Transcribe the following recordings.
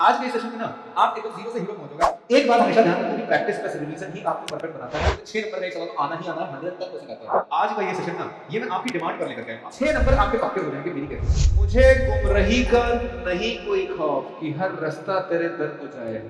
आज के सेशन में ना आप एकदम जीरो से हीरो पहुंचोगे। एक बात हमेशा ध्यान रखो कि प्रैक्टिस प्लस रिवीजन ही आपको परफेक्ट बनाता है। 6 नंबर का एक सवाल आना ही आना है, 110% आता है। आज का ये सेशन ना ये मैं आपकी डिमांड पर लेकर के आया हूं। 6 नंबर आपके पक्के हो जाएंगे मेरी कहती। मुझे गुमराही का नहीं कोई खौफ कि हर रास्ता तेरे दर को जाए है।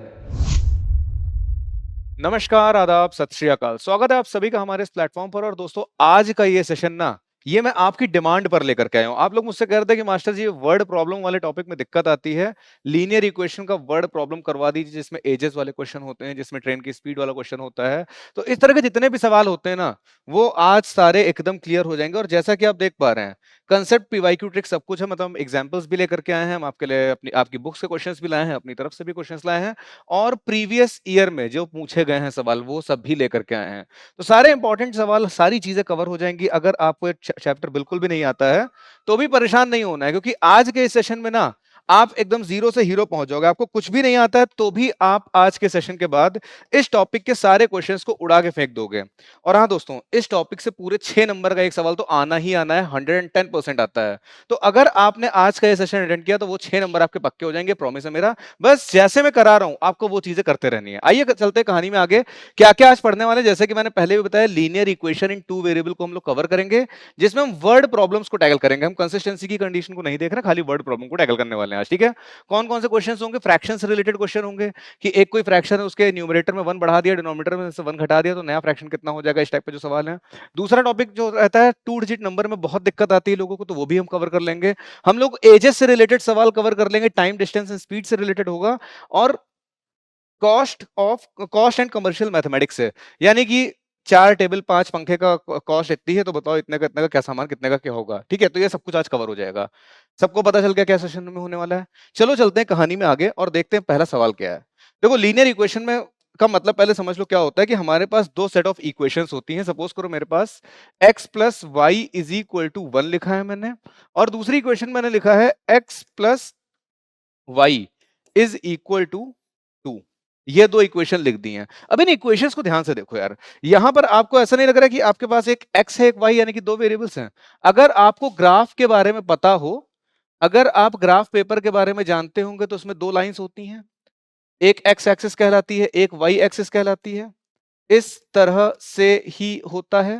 नमस्कार, आदाब, सत श्री अकाल। स्वागत है आप सभी का हमारे इस प्लेटफॉर्म पर। और दोस्तों, आज का ये सेशन ना ये मैं आपकी डिमांड पर लेकर के आया हूं। आप लोग मुझसे कह रहे थे कि मास्टर जी वर्ड प्रॉब्लम वाले टॉपिक में दिक्कत आती है, लीनियर इक्वेशन का वर्ड प्रॉब्लम करवा दीजिए जिसमें एजेस वाले क्वेश्चन होते हैं, जिसमें ट्रेन की स्पीड वाला क्वेश्चन होता है। तो इस तरह के जितने भी सवाल होते हैं ना वो आज सारे एकदम क्लियर हो जाएंगे। और जैसा कि आप देख पा रहे हैं, कंसेप्ट, पीवाईक्यू ट्रिक सब कुछ है। मतलब एग्जांपल्स भी लेकर के आए हैं हम आपके लिए, अपनी आपकी बुक्स के क्वेश्चंस भी लाए हैं, अपनी तरफ से भी क्वेश्चंस लाए हैं, और प्रीवियस ईयर में जो पूछे गए हैं सवाल वो सब भी लेकर के आए हैं। तो सारे इंपॉर्टेंट सवाल, सारी चीजें कवर हो जाएंगी। अगर आपको एक चैप्टर बिल्कुल भी नहीं आता है तो भी परेशान नहीं होना है, क्योंकि आज के इस सेशन में ना आप एकदम जीरो से हीरो पहुंच जाओगे। आपको कुछ भी नहीं आता है तो भी आप आज के सेशन के बाद इस टॉपिक के सारे क्वेश्चंस को उड़ा के फेंक दोगे। और हाँ दोस्तों, इस टॉपिक से पूरे 6 नंबर का एक सवाल तो आना ही आना है, 110% आता है। तो अगर आपने आज का ये सेशन अटेंड किया तो वो 6 नंबर आपके पक्के हो जाएंगे, प्रॉमिस है मेरा। बस जैसे मैं करा रहा हूं आपको वो चीजें करते रहनी है। आइए चलते कहानी में आगे। क्या क्या आज पढ़ने वाले, जैसे कि मैंने पहले भी बताया, लीनियर इक्वेशन इन 2 वेरिएबल को हम लोग कवर करेंगे, जिसमें हम वर्ड प्रॉब्लम्स को टैकल करेंगे। हम कंसिस्टेंसी की कंडीशन को नहीं देख रहे, खाली वर्ड प्रॉब्लम को टैकल करने वाले हैं आज। ठीक है, कौन कौन से क्वेश्चन होंगे? फ्रैक्शन से रिलेटेड क्वेश्चन होंगे कि एक कोई फ्रैक्शन है, उसके न्यूमरेटर में 1 बढ़ा दिया, डिनोमिनेटर में से 1 घटा दिया, तो नया फ्रैक्शन कितना हो जाएगा, इस टाइप के जो सवाल है। दूसरा टॉपिक जो रहता है, 2 डिजिट नंबर में बहुत दिक्कत आती है लोगों को, तो वो भी हम कवर कर लेंगे। हम लोग एजेस से रिलेटेड सवाल कवर कर लेंगे, टाइम, डिस्टेंस एंड स्पीड से रिलेटेड होगा, और कॉस्ट एंड कमर्शियल मैथमेटिक्स से, यानी कि 4 टेबल 5 पंखे का कॉस्ट इतनी है, तो बताओ इतने का क्या सामान कितने का क्या होगा। ठीक है, तो ये सब कुछ आज कवर हो जाएगा। सबको पता चल गया क्या सेशन में होने वाला है। चलो चलते हैं कहानी में आगे और देखते हैं पहला सवाल क्या है। देखो, लीनियर इक्वेशन में का मतलब पहले समझ लो क्या होता है कि हमारे पास 2 सेट ऑफ इक्वेशंस होती हैं। सपोज करो मेरे पास x plus y is equal to 1 लिखा है मैंने, और दूसरी इक्वेशन मैंने लिखा है x plus y is equal to 2। ये 2 इक्वेशन लिख दी हैं। अब इन इक्वेशंस को ध्यान से देखो यार, यहां पर आपको ऐसा नहीं लग रहा कि आपके पास एक x है, एक y, यानी कि 2 वेरिएबल्स हैं। अगर आपको ग्राफ के बारे में पता हो, अगर आप ग्राफ पेपर के बारे में जानते होंगे, तो उसमें 2 लाइंस होती हैं, एक x एक्सिस कहलाती है, एक y एक्सिस कहलाती है। इस तरह से ही होता है।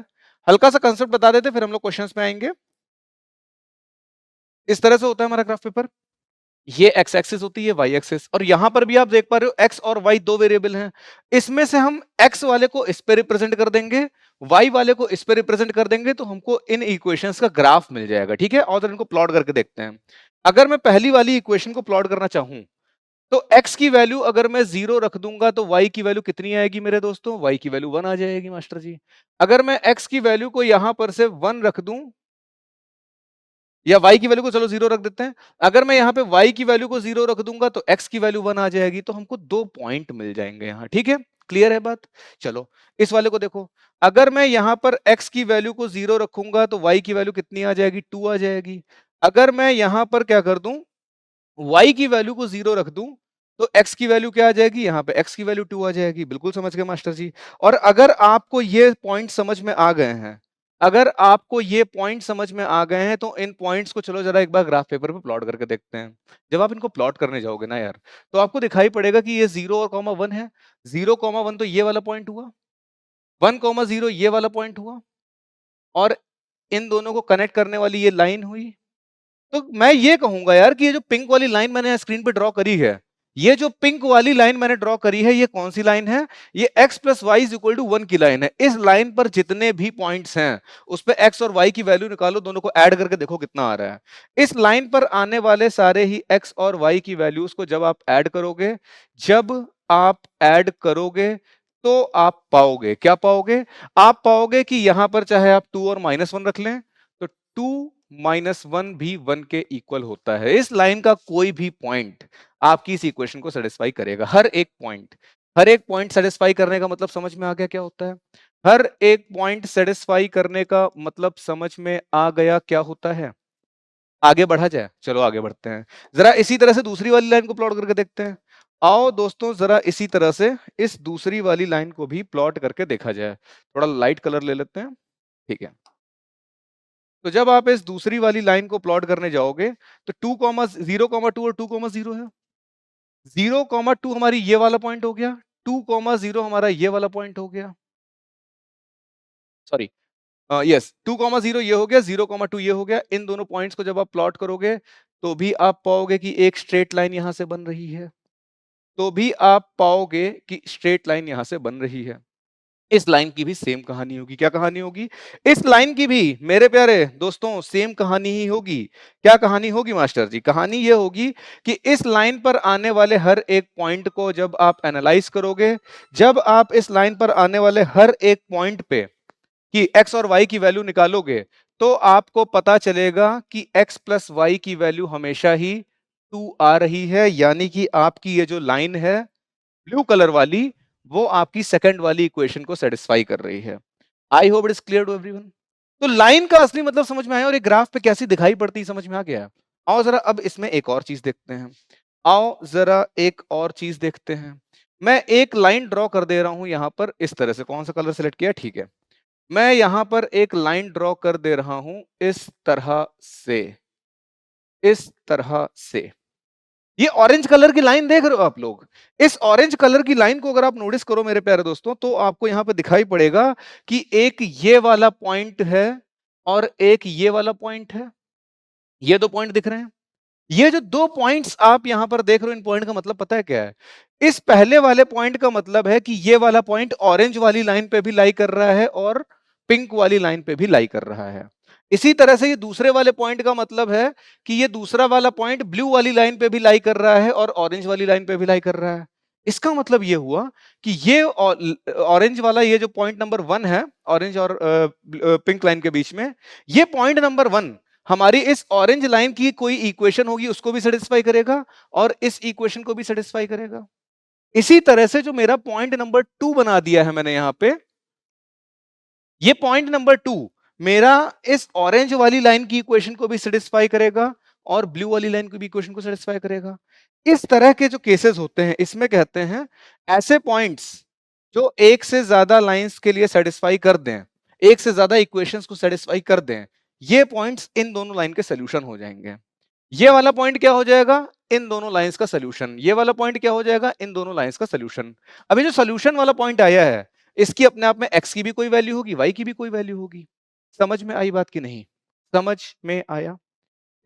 हल्का सा कंसेप्ट बता देते, फिर हम लोग क्वेश्चंस में आएंगे। इस तरह से होता है हमारा ग्राफ पेपर। ये एक्स एक्सिस होती है, वाई एक्सिस, और यहां पर भी आप देख पा रहे हो एक्स और वाई 2 वेरिएबल हैं। इसमें से हम एक्स वाले को इस पे रिप्रेजेंट कर देंगे, वाई वाले को इस पे रिप्रेजेंट कर देंगे, तो हमको इन इक्वेशंस का ग्राफ मिल जाएगा। ठीक है, और इनको प्लॉट करके देखते हैं। अगर मैं पहली वाली इक्वेशन को प्लॉट करना चाहूं, तो x की वैल्यू अगर मैं 0 रख दूंगा तो y की वैल्यू कितनी आएगी मेरे दोस्तों? y की वैल्यू 1 आ जाएगी मास्टर जी। अगर मैं x की वैल्यू को यहां पर से 1 रख दूं, या y की वैल्यू को चलो 0 रख देते हैं, अगर मैं यहाँ पे y की वैल्यू को 0 रख दूंगा तो x की वैल्यू 1 आ जाएगी, तो हमको 2 पॉइंट मिल जाएंगे यहाँ। ठीक है, क्लियर है बात? चलो इस वाले को देखो, अगर मैं यहाँ पर x की वैल्यू को 0 रखूंगा तो y की वैल्यू कितनी आ जाएगी? 2 आ जाएगी। अगर मैं यहाँ पर क्या कर दूं, y की वैल्यू को 0 रख दूं, तो x की वैल्यू क्या आ जाएगी? यहाँ पे x की वैल्यू 2 आ जाएगी। बिल्कुल समझ गए मास्टर जी। और अगर आपको ये पॉइंट समझ में आ गए हैं, अगर आपको ये पॉइंट समझ में आ गए हैं, तो इन पॉइंट्स को चलो जरा एक बार ग्राफ पेपर पे प्लॉट करके देखते हैं। जब आप इनको प्लॉट करने जाओगे ना यार, तो आपको दिखाई पड़ेगा कि ये 0 और कॉमा 1 है। 0 कॉमा 1 तो ये वाला पॉइंट हुआ, 1 कॉमा 0 ये वाला पॉइंट हुआ, और इन दोनों को कनेक्ट करने वाली ये लाइन हुई। तो मैं ये कहूंगा यार कि ये जो पिंक वाली लाइन मैंने स्क्रीन पे ड्रॉ करी है, ये जो पिंक वाली लाइन मैंने ड्रॉ करी है, ये कौन सी लाइन है? ये x plus y is equal to 1 की लाइन है। इस लाइन पर जितने भी पॉइंट्स हैं उस पे x और y की वैल्यू निकालो, दोनों को ऐड करके देखो कितना आ रहा है। इस लाइन पर आने वाले सारे ही x और y की वैल्यूज को जब आप ऐड करोगे, जब आप ऐड करोगे, तो आप पाओगे क्या? पाओगे, आप पाओगे कि यहां पर चाहे आप 2 और -1 रख लें, तो 2 -1 भी 1 के इक्वल होता है। इस लाइन का कोई भी पॉइंट आपकी इस इक्वेशन को सेटिस्फाई करेगा, हर एक पॉइंट। हर एक पॉइंट सेटिस्फाई करने का मतलब समझ में आ गया क्या होता है? हर एक पॉइंट सेटिस्फाई करने का मतलब समझ में आ गया क्या होता है? आगे बढ़ा जाए, चलो आगे बढ़ते हैं। जरा इसी तरह से दूसरी वाली लाइन को प्लॉट करके देखते हैं। आओ दोस्तों, जरा इसी तरह से इस दूसरी वाली लाइन को भी प्लॉट करके देखा जाए। थोड़ा लाइट कलर ले लेते हैं। ठीक है, तो जब आप इस दूसरी वाली लाइन को प्लॉट करने जाओगे, तो 2 0 2 और 2 0 है। 0,2 हमारी ये वाला पॉइंट हो गया, 2,0 हमारा ये वाला पॉइंट हो गया, सॉरी यस 2,0 ये हो गया, 0,2 ये हो गया। इन दोनों पॉइंट्स को जब आप प्लॉट करोगे तो भी आप पाओगे कि एक स्ट्रेट लाइन यहां से बन रही है, तो भी आप पाओगे कि स्ट्रेट लाइन यहां से बन रही है। इस लाइन की भी सेम कहानी होगी। क्या कहानी होगी? इस लाइन की भी मेरे प्यारे दोस्तों सेम कहानी ही होगी। क्या कहानी होगी मास्टर जी? कहानी ये होगी कि इस लाइन पर आने वाले हर एक पॉइंट को जब आप एनालाइज करोगे, जब आप इस लाइन पर आने वाले हर एक पॉइंट पे कि x और y की वैल्यू निकालोगे, तो आपको पता चलेगा कि x प्लस वाई की वैल्यू हमेशा ही 2 आ रही है, यानी कि आपकी ये जो लाइन है ब्लू कलर वाली, वो आपकी सेकंड वाली इक्वेशन को सेटिस्फाई कर रही है। I hope it is clear to everyone. तो लाइन का असली मतलब समझ में आया और एक ग्राफ पे कैसी दिखाई पड़ती है समझ में आ गया। आओ जरा अब इसमें एक और चीज देखते हैं। आओ जरा एक और चीज देखते हैं। मैं एक लाइन ड्रॉ कर दे रहा हूं यहां पर इस तरह से। कौन सा कलर सेलेक्ट किया? ठीक है, मैं यहां पर एक लाइन ड्रॉ कर दे रहा हूं इस तरह से, इस तरह से। ये ऑरेंज कलर की लाइन देख रहे हो आप लोग? इस ऑरेंज कलर की लाइन को अगर आप नोटिस करो मेरे प्यारे दोस्तों, तो आपको यहां पर दिखाई पड़ेगा कि एक ये वाला पॉइंट है और एक ये वाला पॉइंट है। ये दो पॉइंट दिख रहे हैं। ये जो दो पॉइंट्स आप यहां पर देख रहे हो, इन पॉइंट का मतलब पता है क्या है? इस पहले वाले पॉइंट का मतलब है कि ये वाला पॉइंट ऑरेंज वाली लाइन पे भी लाई कर रहा है और पिंक वाली लाइन पे भी लाई कर रहा है। इसी तरह से ये दूसरे वाले पॉइंट का मतलब है कि ये दूसरा वाला पॉइंट ब्लू वाली लाइन पे भी लाई कर रहा है और ऑरेंज वाली लाइन पे भी लाई कर रहा है। इसका मतलब ये हुआ कि ये ऑरेंज वाला ये जो पॉइंट नंबर 1 है, ऑरेंज और पिंक लाइन के बीच में, ये पॉइंट नंबर 1 हमारी इस ऑरेंज लाइन की कोई इक्वेशन होगी उसको भी सेटिस्फाई करेगा और इस इक्वेशन को भी सेटिस्फाई करेगा। इसी तरह से जो मेरा पॉइंट नंबर 2 बना दिया है मैंने यहां पे, ये पॉइंट नंबर 2 मेरा इस ऑरेंज वाली लाइन की इक्वेशन को भी सेटिस्फाई करेगा और ब्लू वाली लाइन की भी इक्वेशन को सेटिस्फाई करेगा। इस तरह के जो केसेस होते हैं इसमें कहते हैं ऐसे पॉइंट्स जो एक से ज्यादा लाइंस के लिए सेटिस्फाई कर दें, एक से ज्यादा इक्वेशंस को सेटिस्फाई कर दें, ये पॉइंट्स इन दोनों लाइन के सोल्यूशन हो जाएंगे। ये वाला पॉइंट क्या हो जाएगा? इन दोनों लाइंस का सोल्यूशन। ये वाला पॉइंट क्या हो जाएगा? इन दोनों लाइंस का सोल्यूशन। अभी जो सोल्यूशन वाला पॉइंट आया है, इसकी अपने आप में x की भी कोई वैल्यू होगी, y की भी कोई वैल्यू होगी। समझ में आई बात की नहीं? समझ में आया?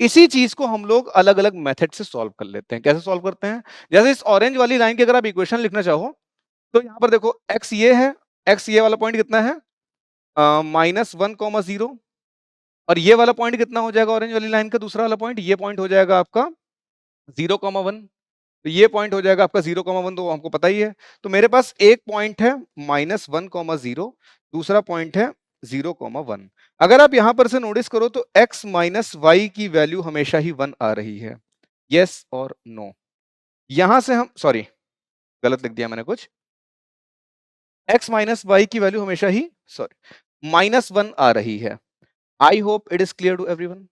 इसी चीज को हम लोग अलग अलग मेथड से सॉल्व कर लेते हैं। कैसे सॉल्व करते हैं? जैसे इस ऑरेंज वाली लाइन की अगर आप इक्वेशन लिखना चाहो, तो यहां पर देखो x ये है, x ये वाला पॉइंट कितना है? -1,0। और ये वाला पॉइंट कितना हो जाएगा? ऑरेंज वाली लाइन का दूसरा वाला पॉइंट, ये पॉइंट हो जाएगा आपका 0,1। तो ये पॉइंट हो जाएगा आपका 0,1, तो हमको पता ही है। तो मेरे पास एक पॉइंट है -1,0, दूसरा पॉइंट है 0,1। अगर आप यहां पर से नोटिस करो तो x माइनस वाई की वैल्यू हमेशा ही 1 आ रही है। यस और नो? यहां से हम, सॉरी गलत लिख दिया मैंने कुछ, x माइनस वाई की वैल्यू हमेशा ही, सॉरी, -1 आ रही है। I hope it is clear to everyone.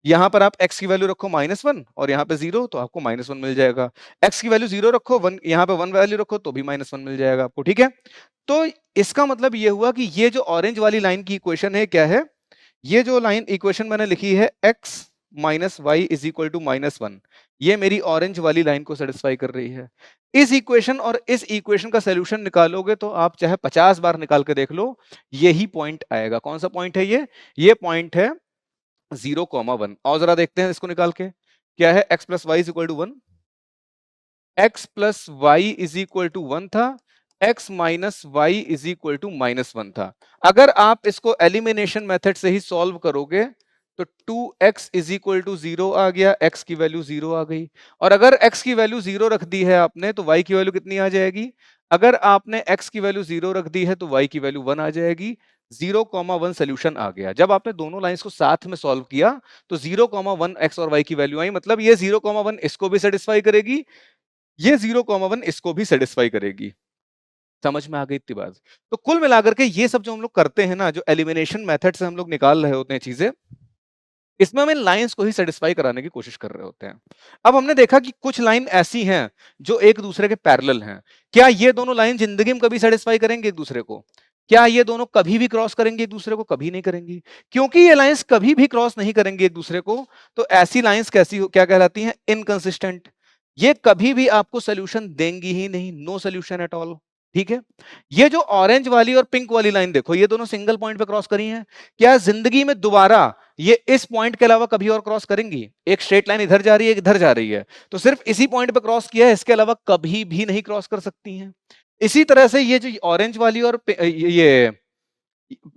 यहां पर आप x की वैल्यू रखो -1 और यहाँ पे 0, तो आपको -1 मिल जाएगा। x की वैल्यू 0 रखो, 1 यहाँ पे 1 वैल्यू रखो तो भी -1 मिल जाएगा आपको। ठीक है, तो इसका मतलब ये हुआ कि ये जो ऑरेंज वाली लाइन की इक्वेशन है क्या है? ये जो लाइन इक्वेशन मैंने लिखी है x minus y is equal to -1, ये मेरी ऑरेंज वाली लाइन को सेटिस्फाई कर रही है। इस इक्वेशन और इस इक्वेशन का सोल्यूशन निकालोगे तो आप चाहे 50 बार निकाल के देख लो, यही पॉइंट आएगा। कौन सा पॉइंट है ये पॉइंट है 0,1। और जरा देखते हैं इसको निकाल के। क्या है? x plus y is equal to 1, x plus y is equal to 1 था, x minus y is equal to -1 था। अगर आप इसको एलिमिनेशन मेथड से ही सॉल्व करोगे तो 2x इज इक्वल टू 0 आ गया, x की वैल्यू 0 आ गई। और अगर x की वैल्यू 0 रख दी है आपने तो y की वैल्यू कितनी आ जाएगी? अगर आपने x की वैल्यू 0 रख दी है तो y की वैल्यू 1 आ जाएगी। 0,1 सोल्यूशन आ गया। जब आपने दोनों लाइंस को साथ में सॉल्व किया तो 0,1 x और y की वैल्यू आई, मतलब ये 0,1 इसको भी सेटिस्फाई करेगी, ये 0,1 इसको भी सेटिस्फाई करेगी। समझ में आ गई इतनी बात? तो कुल मिलाकर के ये सब जो हम लोग करते हैं ना, जो एलिमिनेशन मेथड से हम लोग निकाल रहे होते हैं चीजें, इसमें हम इन लाइंस को ही सेटिस्फाई कराने की कोशिश कर रहे होते हैं। अब हमने देखा कि कुछ लाइन ऐसी हैं जो एक दूसरे के पैरेलल हैं। क्या ये दोनों लाइन जिंदगी में कभी सेटिस्फाई करेंगे एक दूसरे को? क्या ये दोनों कभी भी क्रॉस करेंगे एक दूसरे को? कभी नहीं करेंगी। क्योंकि ये लाइंस कभी भी क्रॉस नहीं करेंगे एक दूसरे को, तो ऐसी लाइंस कैसी क्या कहलाती हैं? इनकंसिस्टेंट। ये कभी भी आपको सोल्यूशन देंगी ही नहीं, नो सोल्यूशन एट ऑल। ठीक है, ये जो ऑरेंज वाली और पिंक वाली लाइन देखो, ये दोनों सिंगल पॉइंट पे क्रॉस करी हैं। क्या जिंदगी में दोबारा ये इस पॉइंट के अलावा कभी और क्रॉस करेंगी? एक स्ट्रेट लाइन इधर जा रही है, एक इधर जा रही है, तो सिर्फ इसी पॉइंट पे क्रॉस किया है, इसके अलावा कभी भी नहीं क्रॉस कर सकती हैं। इसी तरह से ये जो ऑरेंज वाली और ये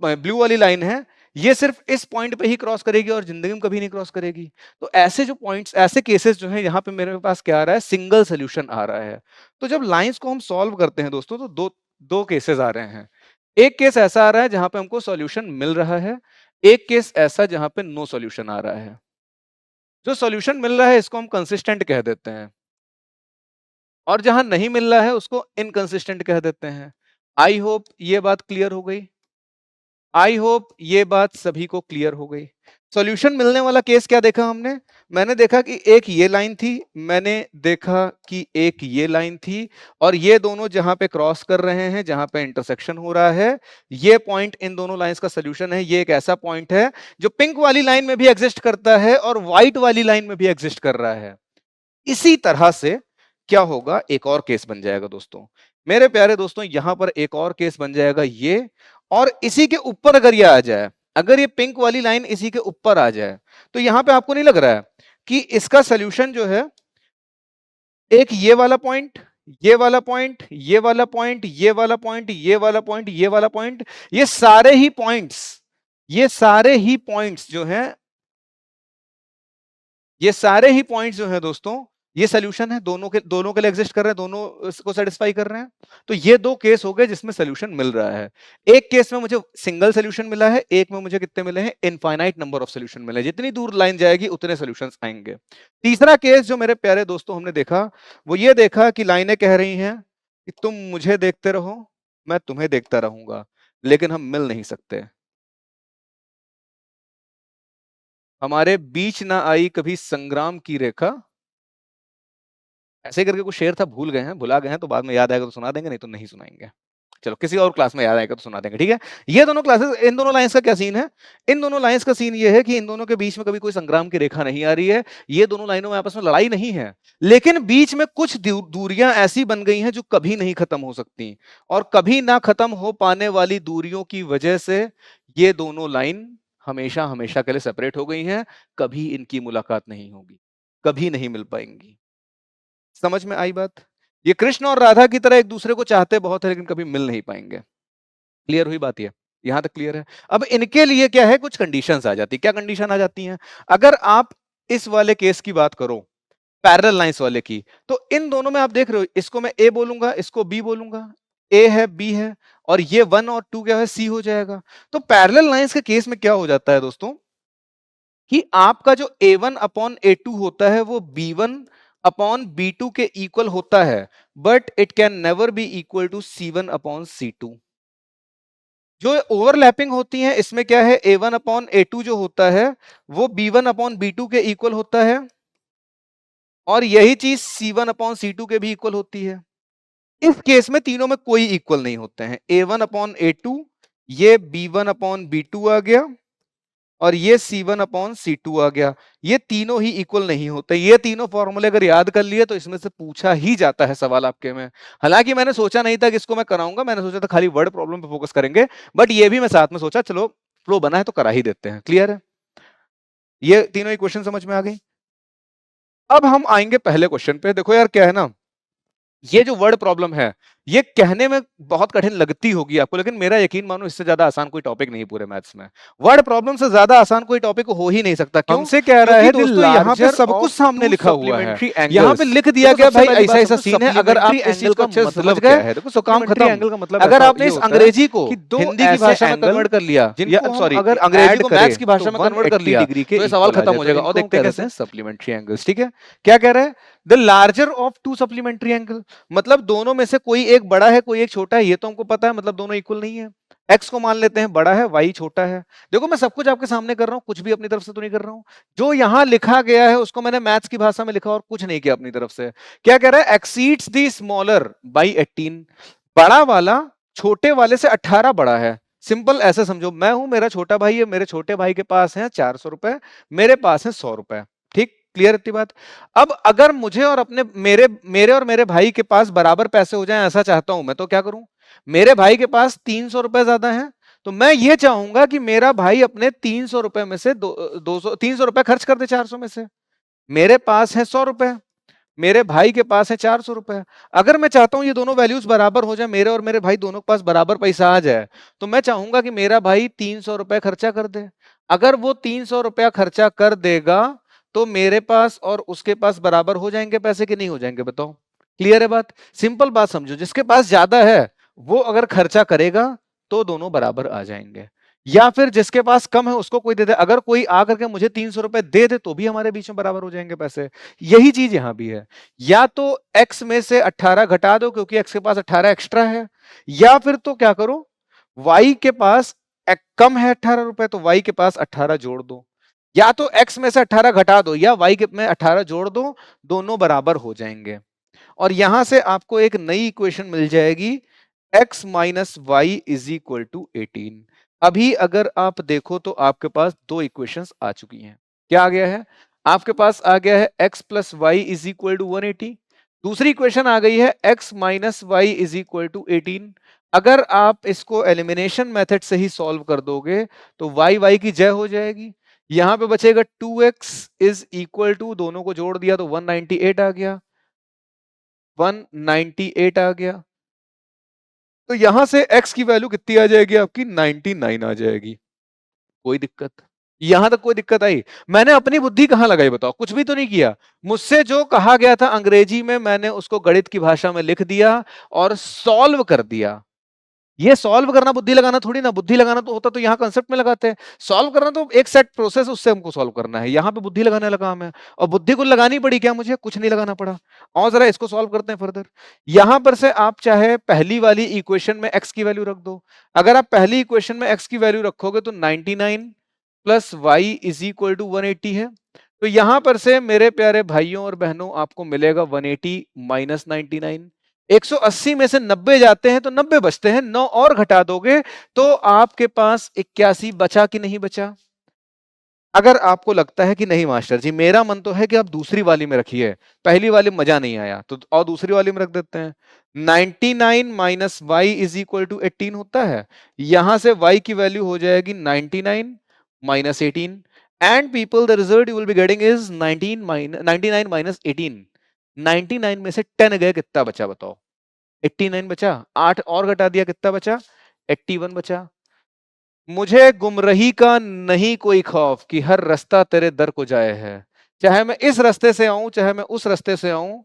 ब्लू वाली लाइन है, ये सिर्फ इस पॉइंट पे ही क्रॉस करेगी और जिंदगी में कभी नहीं क्रॉस करेगी। तो ऐसे जो पॉइंट्स, ऐसे केसेस जो है, यहाँ पे मेरे पास क्या आ रहा है, सिंगल सोल्यूशन आ रहा है। तो जब लाइंस को हम सॉल्व करते हैं दोस्तों, तो दो दो केसेस आ रहे हैं। एक केस ऐसा आ रहा है जहां पे हमको सॉल्यूशन मिल रहा है, एक केस ऐसा जहां पे नो सॉल्यूशन आ रहा है। जो सॉल्यूशन मिल रहा है इसको हम कंसिस्टेंट कह देते हैं, और जहां नहीं मिल रहा है उसको इनकंसिस्टेंट कह देते हैं। आई होप ये बात क्लियर हो गई। आई होप ये बात सभी को क्लियर हो गई। सॉल्यूशन मिलने वाला केस क्या देखा हमने? मैंने देखा कि एक ये लाइन थी, मैंने देखा कि एक ये लाइन थी, और ये दोनों जहां पे क्रॉस कर रहे हैं, जहां पे इंटरसेक्शन हो रहा है, ये पॉइंट इन दोनों लाइंस का सॉल्यूशन है। ये एक ऐसा पॉइंट है जो पिंक वाली लाइन में भी एग्जिस्ट करता है और व्हाइट वाली लाइन में भी एग्जिस्ट कर रहा है। इसी तरह से क्या होगा, एक और केस बन जाएगा दोस्तों, मेरे प्यारे दोस्तों, यहां पर एक और केस बन जाएगा ये, और इसी के ऊपर अगर ये आ जाए, अगर ये पिंक वाली लाइन इसी के ऊपर आ जाए, तो यहां पे आपको नहीं लग रहा है कि इसका सोल्यूशन जो है, एक ये वाला पॉइंट, ये वाला पॉइंट, ये वाला पॉइंट, ये वाला पॉइंट, ये वाला पॉइंट, ये वाला पॉइंट, ये सारे ही पॉइंट्स, ये सारे ही पॉइंट्स जो हैं, ये सारे ही पॉइंट्स जो हैं दोस्तों, ये सोल्यूशन है, दोनों के लिए एग्जिस्ट कर रहे हैं, दोनों इसको सेटिस्फाई कर रहे हैं। तो ये दो केस हो गए जिसमें सोल्यूशन मिल रहा है। एक केस में मुझे सिंगल सोल्यूशन मिला है, एक में मुझे कितने मिले हैं, इनफाइनाइट नंबर ऑफ सोल्यूशन मिले हैं। जितनी दूर लाइन जाएगी उतने सोल्यूशंस आएंगे। तीसरा केस जो मेरे प्यारे दोस्तों हमने देखा, वो ये देखा कि लाइनें कह रही हैं कि तुम मुझे देखते रहो, मैं तुम्हें देखता रहूंगा, लेकिन हम मिल नहीं सकते। हमारे बीच ना आई कभी संग्राम की रेखा, ऐसे करके कुछ शेर था, भूल गए हैं, भुला गए हैं, तो बाद में याद आएगा तो सुना देंगे, नहीं तो नहीं सुनाएंगे। चलो किसी और क्लास में याद आएगा तो सुना देंगे, ठीक है। ये दोनों क्लासेस, इन दोनों लाइंस का क्या सीन है? इन दोनों लाइंस का सीन ये है कि इन दोनों के बीच में कभी कोई संग्राम की रेखा नहीं आ रही है। ये दोनों लाइनों में आपस में लड़ाई नहीं है, लेकिन बीच में कुछ दूरियां ऐसी बन गई हैं जो कभी नहीं खत्म हो सकती, और कभी ना खत्म हो पाने वाली दूरियों की वजह से ये दोनों लाइन हमेशा हमेशा के लिए सेपरेट हो गई हैं। कभी इनकी मुलाकात नहीं होगी, कभी नहीं मिल पाएंगी। समझ में आई बात? ये कृष्ण और राधा की तरह एक दूसरे को चाहते बहुत है, लेकिन कभी मिल नहीं पाएंगे। क्लियर हुई बात? ये यहां तक क्लियर है? अब इनके लिए क्या है, कुछ कंडीशंस आ जाती है। क्या कंडीशन आ जाती हैं? अगर आप इस वाले केस की बात करो, पैरेलल लाइंस वाले की, तो इन दोनों में आप देख रहे हो, इसको मैं ए बोलूंगा, इसको बी बोलूंगा, ए है, बी है, और ये 1 और 2 क्या है, सी हो जाएगा। तो पैरेलल लाइंस के केस में क्या हो जाता है दोस्तों, कि आपका जो A1 अपॉन A2 होता है वो B1 अपॉन B2 के इक्वल होता है, but it can never be equal to C1 upon C2। जो ओवरलैपिंग होती है इसमें क्या है, A1 अपॉन A2 जो होता है वो B1 अपॉन B2 के इक्वल होता है, और यही चीज C1 अपॉन C2 के भी इक्वल होती है। इस केस में तीनों में कोई इक्वल नहीं होते हैं। A1 अपॉन A2, ये B1 अपॉन B2 आ गया, और ये C1 अपॉन C2 आ गया। ये तीनों ही इक्वल नहीं होते। ये तीनों फॉर्मूले अगर याद कर लिए तो इसमें से पूछा ही जाता है सवाल आपके में। हालांकि मैंने सोचा नहीं था कि इसको मैं कराऊंगा, मैंने सोचा था खाली वर्ड प्रॉब्लम पे फोकस करेंगे, बट ये भी मैं साथ में सोचा चलो फ्लो बना है तो करा ही देते हैं। क्लियर है? ये तीनों इक्वेशन समझ में आ गई। अब हम आएंगे पहले क्वेश्चन पे। देखो यार क्या है ना, ये जो वर्ड प्रॉब्लम है ये कहने में बहुत कठिन लगती होगी आपको, लेकिन मेरा यकीन मानो इससे ज्यादा आसान कोई टॉपिक नहीं पूरे मैथ्स में। वर्ड प्रॉब्लम से ज्यादा आसान कोई टॉपिक हो ही नहीं सकता। क्यों? हमसे कह रहा है दोस्तों यहाँ पे सब कुछ सामने लिखा हुआ है, यहाँ पे लिख दिया गया भाई ऐसा ऐसा सीन है। अगर आप इस चीज को अच्छे से समझ गए तो काम खत्म। एंगल का मतलब अगर आपने इस अंग्रेजी को हिंदी की भाषा में कन्वर्ट कर लिया, सॉरी अगर अंग्रेजी को मैथ्स की भाषा में कन्वर्ट कर लिया तो ये सवाल खत्म हो जाएगा। और देखते हैं कैसे सप्लीमेंट्री एंगल्स। ठीक है, क्या कह रहे हैं, the larger of to supplementary angle, मतलब दोनों में से कोई एक बड़ा है कोई एक छोटा है, ये तो हमको पता है, मतलब दोनों इक्वल नहीं है। एक्स को मान लेते हैं बड़ा है, वाई छोटा है। देखो मैं सब कुछ आपके सामने कर रहा हूं, कुछ भी अपनी तरफ से तो नहीं कर रहा हूं। जो यहां लिखा गया है उसको मैंने मैथ्स की भाषा में लिखा और कुछ नहीं किया अपनी तरफ से। क्या कह रहा है, एक्सीड्स द स्मॉलर बाई 18, बड़ा वाला छोटे वाले से 18 बड़ा है। सिंपल ऐसे समझो, मैं हूं, मेरा छोटा भाई है, मेरे छोटे भाई के पास है 400 रुपए, मेरे पास है 100 रुपए। ठीक, क्लियर इतनी बात। अब अगर मुझे और अपने मेरे मेरे और मेरे भाई के पास बराबर पैसे हो जाएं, ऐसा चाहता हूं मैं, तो क्या करूं? मेरे भाई के पास 300 रुपए ज्यादा है, तो मैं ये चाहूंगा कि मेरा भाई अपने 300 रुपए में से 200 300 रुपए खर्च कर दे 400 में से। मेरे पास है 100 रुपए, मेरे भाई के पास है 400 रुपए। अगर मैं चाहता हूं ये दोनों वैल्यूज बराबर हो जाए, मेरे और मेरे भाई दोनों के पास बराबर पैसा आ जाए, तो मैं चाहूंगा कि मेरा भाई 300 रुपए खर्चा कर दे। अगर वो 300 रुपया खर्चा कर देगा तो मेरे पास और उसके पास बराबर हो जाएंगे पैसे कि नहीं हो जाएंगे, बताओ? क्लियर है बात? सिंपल बात समझो, जिसके पास ज्यादा है वो अगर खर्चा करेगा तो दोनों बराबर आ जाएंगे, या फिर जिसके पास कम है उसको कोई दे दे। अगर कोई आकर के मुझे 300 रुपए दे दे तो भी हमारे बीच में बराबर हो जाएंगे पैसे। यही चीज यहां भी है। या तो x में से 18 घटा दो क्योंकि x के पास 18 एक्स्ट्रा है, या फिर तो क्या करो, y के पास कम है 18 रुपए तो y के पास 18 जोड़ दो। या तो x में से 18 घटा दो या y के में 18 जोड़ दो, दोनों बराबर हो जाएंगे। और यहां से आपको एक नई इक्वेशन मिल जाएगी, x minus y is equal to 18। अभी अगर आप देखो तो आपके पास दो इक्वेशंस आ चुकी हैं। क्या आ गया है? आपके पास आ गया है x plus y is equal to 180। दूसरी इक्वेशन आ गई है x minus y is equal to 18। अगर आप इसको एलिमिनेशन मेथड से ही सॉल्व कर दोगे तो y की जय हो जाएगी। यहां पे बचेगा 2x इज इक्वल टू, दोनों को जोड़ दिया तो 198 आ गया, 198 आ गया। तो यहां से x की वैल्यू कितनी आ जाएगी आपकी? 99 आ जाएगी। कोई दिक्कत? यहां तक कोई दिक्कत आई? मैंने अपनी बुद्धि कहां लगाई बताओ? कुछ भी तो नहीं किया। मुझसे जो कहा गया था अंग्रेजी में मैंने उसको गणित की भाषा में लिख दिया और सॉल्व कर दिया। ये सॉल्व करना बुद्धि लगाना थोड़ी ना, बुद्धि लगाना तो होता तो यहाँ कंसेप्ट में लगाते हैं। सॉल्व करना तो एक सेट प्रोसेस, उससे हमको सॉल्व करना है। यहाँ पे बुद्धि लगाने लगा हमें, और बुद्धि को लगानी पड़ी क्या? मुझे कुछ नहीं लगाना पड़ा। और जरा इसको सॉल्व करते हैं फर्दर। यहां पर से आप चाहे पहली वाली इक्वेशन में x की वैल्यू रख दो। अगर आप पहली इक्वेशन में x की वैल्यू रखोगे तो 99 plus y is equal to 180 है। तो यहां पर से मेरे प्यारे भाइयों और बहनों आपको मिलेगा 180 माइनस 99। 180 में से 90 जाते हैं तो 90 बचते हैं, 9 और घटा दोगे तो आपके पास 81 बचा कि नहीं बचा? अगर आपको लगता है कि नहीं मास्टर जी, मेरा मन तो है कि आप दूसरी वाली में रखिए, पहली वाली में मजा नहीं आया, तो और दूसरी वाली में रख देते हैं। 99 minus y is equal to 18 होता है। यहां से y की वैल्यू हो जाएगी 99 minus 18, and people the result you will be getting is 99 minus 18। 99 में से 10 गए, कितना बचा बताओ? 89 बचा। 8 और घटा दिया, कितना बचा? 81 बचा। मुझे गुमराही का नहीं कोई खौफ कि हर रास्ता तेरे दर को जाए है। चाहे मैं इस रास्ते से आऊं चाहे मैं उस रास्ते से आऊं,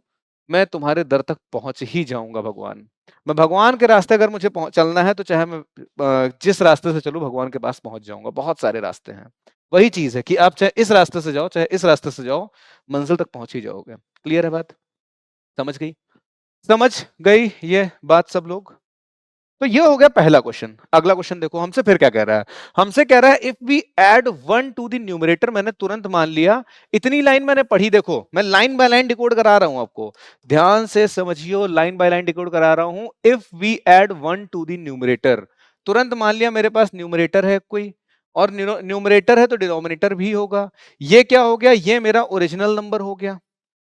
मैं तुम्हारे दर तक पहुंच ही जाऊंगा भगवान। मैं भगवान के रास्ते अगर मुझे चलना है तो चाहे मैं जिस रास्ते से चलूं भगवान के पास पहुंच जाऊंगा। बहुत सारे रास्ते हैं। वही चीज है कि आप चाहे इस रास्ते से जाओ चाहे इस रास्ते से जाओ, मंजिल तक पहुंच ही जाओगे। क्लियर है बात? समझ गई? समझ गई ये बात सब लोग? तो ये हो गया पहला क्वेश्चन। अगला क्वेश्चन देखो हमसे फिर क्या कह रहा है। हमसे कह रहा है if we add 1 to the numerator. मैंने तुरंत मान लिया, इतनी लाइन मैंने पढ़ी। देखो मैं लाइन बाय लाइन डिकोड करा रहा हूं आपको, ध्यान से समझियो, लाइन बाय लाइन डिकोड करा रहा हूं। If we add 1 to the numerator, तुरंत मान लिया मेरे पास न्यूमरेटर है कोई, और न्यूमरेटर है तो डिनोमिनेटर भी होगा। ये क्या हो गया? ये मेरा ओरिजिनल नंबर हो गया।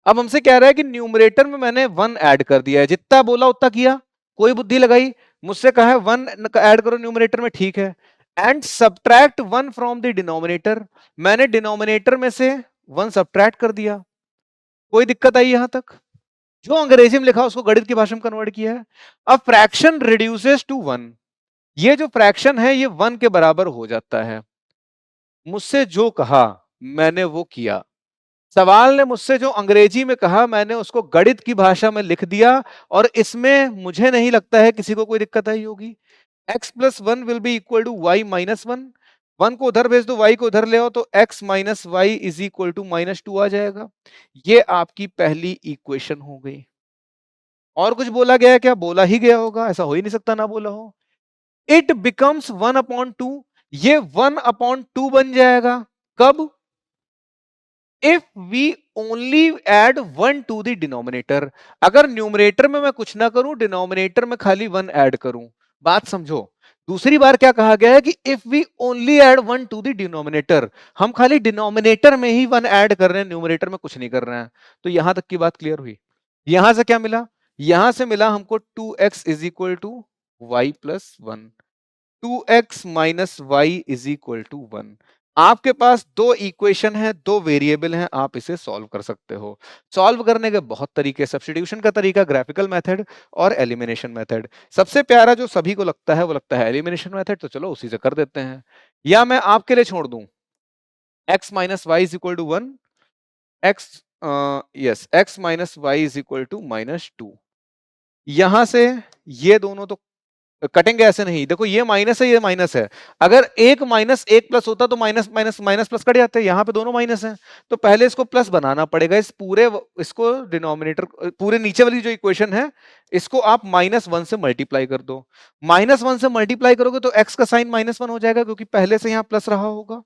अब हमसे कह रहा है कि न्यूमरेटर में मैंने 1 ऐड कर दिया है, जितना बोला उतना किया, कोई बुद्धि लगाई? मुझसे कहा है 1 ऐड करो न्यूमरेटर में, ठीक है। And subtract 1 from the denominator, मैंने डिनोमिनेटर में से 1 सब्ट्रैक्ट कर दिया। कोई दिक्कत आई यहां तक? जो अंग्रेजी में लिखा उसको गणित की भाषा में कन्वर्ट किया है। अब फ्रैक्शन रिड्यूसेस टू 1, ये जो फ्रैक्शन है ये 1 के बराबर हो जाता है। मुझसे जो कहा मैंने वो किया। सवाल ने मुझसे जो अंग्रेजी में कहा मैंने उसको गणित की भाषा में लिख दिया, और इसमें मुझे नहीं लगता है किसी को कोई दिक्कत आई होगी। x plus 1 will be equal to y minus 1। 1 को उधर भेज दो, y को उधर ले आओ, तो x minus y is equal to -2 आ जाएगा। ये आपकी पहली इक्वेशन हो गई। और कुछ बोला गया है क्या? बोला ही गया होगा, ऐसा हो ही नहीं सकता ना बोला हो। इट बिकम्स 1/2, ये 1/2 बन जाएगा। कब? If we only add 1 to the denominator. अगर न्यूमरेटर में मैं कुछ ना करूं, डिनोमिनेटर में खाली 1 ऐड करूं। बात समझो, दूसरी बार क्या कहा गया है कि if we only add 1 to the denominator, हम खाली डिनोमिनेटर में ही 1 ऐड कर रहे हैं, न्यूमरेटर में कुछ नहीं कर रहे हैं। तो यहां तक की बात क्लियर हुई। यहां से क्या मिला? यहां से मिला हमको 2x is equal to y plus 1, 2x minus y is equal to 1। आपके पास दो इक्वेशन है, दो वेरिएबल हैं, आप इसे सॉल्व कर सकते हो। सॉल्व करने के बहुत तरीके, सब्स्टिट्यूशन का तरीका, ग्राफिकल मेथड और एलिमिनेशन मेथड। सबसे प्यारा जो सभी को लगता है वो लगता है एलिमिनेशन मेथड, तो चलो उसी से कर देते हैं। या मैं आपके लिए छोड़ दूं x minus y is equal to 1, x yes x minus y is equal to -2। यहां से ये दोनों तो कटेंगे ऐसे नहीं, देखो ये माइनस है, ये माइनस है। अगर एक माइनस एक प्लस होता तो minus minus minus plus cut जाते हैं, यहाँ पे दोनों माइनस हैं, तो पहले इसको प्लस बनाना पड़ेगा। इस पूरे इसको डिनोमिनेटर, पूरे नीचे वाली जो इक्वेशन है इसको आप -1 से मल्टीप्लाई कर दो। -1 से मल्टीप्लाई करोगे तो x का साइन -1 हो जाएगा, क्योंकि पहले से यहाँ प्लस रहा होगा।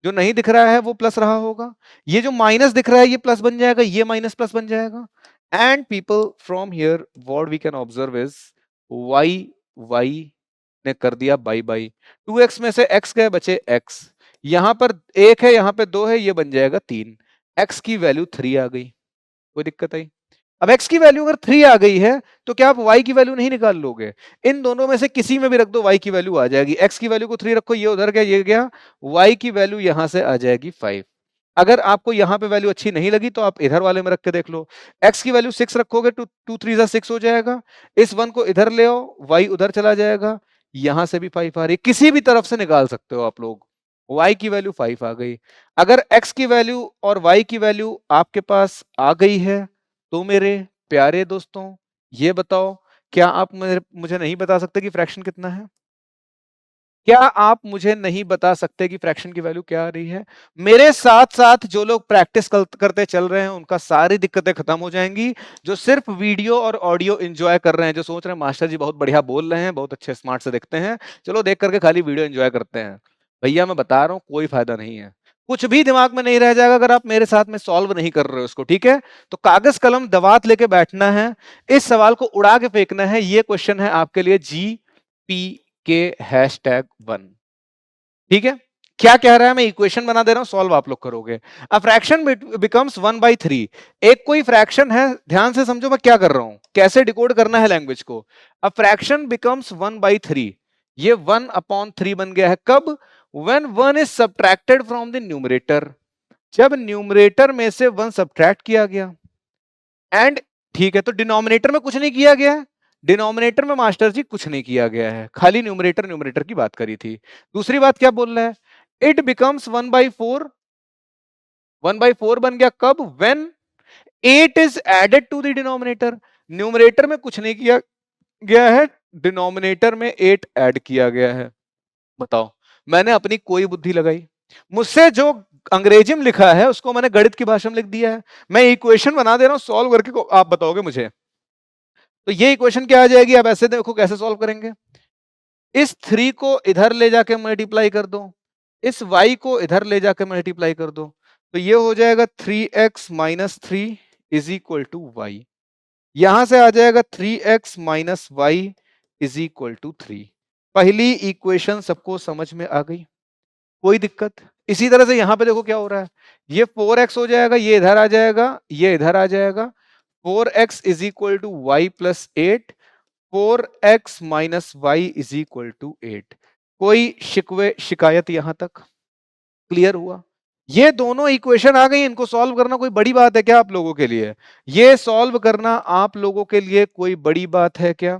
जो नहीं दिख रहा है वो प्लस रहा होगा, ये जो माइनस दिख रहा है ये प्लस बन जाएगा, ये माइनस प्लस बन जाएगा। And people from here what we can observe is y ने कर दिया बाई बाई, 2x में से x गए, बचे x। यहां पर 1 है, यहां पे 2 है, ये बन जाएगा 3। x की वैल्यू 3 आ गई। कोई दिक्कत आई? अब x की वैल्यू अगर 3 आ गई है तो क्या आप y की वैल्यू नहीं निकाल लोगे? इन दोनों में से किसी में भी रख दो, y की वैल्यू आ जाएगी। x की वैल्यू को 3 रखो, ये उधर गया, ये गया, y की वैल्यू यहां से आ जाएगी 5। अगर आपको यहां पे वैल्यू अच्छी नहीं लगी तो आप इधर वाले में रख के देख लो। x की वैल्यू 6 रखोगे तो 2 3 6 हो जाएगा। इस 1 को इधर ले आओ, y उधर चला जाएगा, यहां से भी 5 आ रही, किसी भी तरफ से निकाल सकते हो आप लोग। y की वैल्यू 5 आ गई। अगर x की वैल्यू और y की वैल्यू आपके पास आ गई है तो मेरे प्यारे दोस्तों ये बताओ, क्या आप मुझे नहीं बता सकते कि फ्रैक्शन कितना है? क्या आप मुझे नहीं बता सकते कि फ्रैक्शन की वैल्यू क्या आ रही है? मेरे साथ साथ जो लोग प्रैक्टिस करते चल रहे हैं उनका सारी दिक्कतें खत्म हो जाएंगी। जो सिर्फ वीडियो और ऑडियो एंजॉय कर रहे हैं, जो सोच रहे हैं मास्टर जी बहुत बढ़िया बोल रहे हैं, बहुत अच्छे स्मार्ट से दिखते हैं, चलो देख करके खाली वीडियो एंजॉय करते हैं, भैया मैं बता रहा हूं कोई फायदा नहीं है। कुछ भी दिमाग में नहीं रह जाएगा अगर आप मेरे साथ में सॉल्व नहीं कर रहे हो इसको, ठीक है? तो कागज कलम दवात लेके बैठना है, इस सवाल को उड़ा के फेंकना है। ये क्वेश्चन है आपके लिए GP के #1, ठीक है? क्या कह रहा है, मैं इक्वेशन बना दे रहा हूं, सॉल्व आप लोग करोगे। A fraction becomes 1/3। एक कोई फ्रैक्शन है, ध्यान से समझो मैं क्या कर रहा हूं, कैसे डिकोड करना है लैंग्वेज को। अ फ्रैक्शन बिकम्स 1/3, ये 1/3 बन गया है कब? When 1 is subtracted from the numerator, जब न्यूमरेटर में से 1 सब्ट्रैक्ट किया गया। एंड ठीक है, तो डिनोमिनेटर में कुछ नहीं किया गया है, डिनोमिनेटर में मास्टर जी कुछ नहीं किया गया है, खाली न्यूमरेटर न्यूमरेटर की बात करी थी। दूसरी बात क्या बोल रहा है? इट बिकम्स 1/4, 1/4 बन गया कब? When 8 is added to the denominator, numerator में कुछ नहीं किया गया है, डिनोमिनेटर में 8 ऐड किया गया है। बताओ, मैंने अपनी कोई बुद्धि लगाई, मुझसे जो अंग्रेजी में लिखा है उसको मैंने गणित की भाषा में लिख दिया है। मैं इक्वेशन बना दे रहा हूं, सॉल्व करके आप बताओगे मुझे। तो ये इक्वेशन क्या आ जाएगी? अब ऐसे देखो कैसे सॉल्व करेंगे। इस 3 को इधर ले जाके मल्टीप्लाई कर दो, इस y को इधर ले जाके मल्टीप्लाई कर दो, तो ये हो जाएगा 3x minus 3 is equal to y. यहां से आ जाएगा 3x minus y is equal to 3। पहली इक्वेशन सबको समझ में आ गई? कोई दिक्कत? इसी तरह से यहां पे देखो क्या हो रहा है, ये 4x हो जाएगा, ये इधर आ जाएगा, ये इधर आ जाएगा, 4x is equal to y plus 8, 4x minus y is equal to 8। कोई शिकवे शिकायत यहां तक? क्लियर हुआ? ये दोनों इक्वेशन आ गई, इनको सॉल्व करना कोई बड़ी बात है क्या आप लोगों के लिए? ये सॉल्व करना आप लोगों के लिए कोई बड़ी बात है क्या?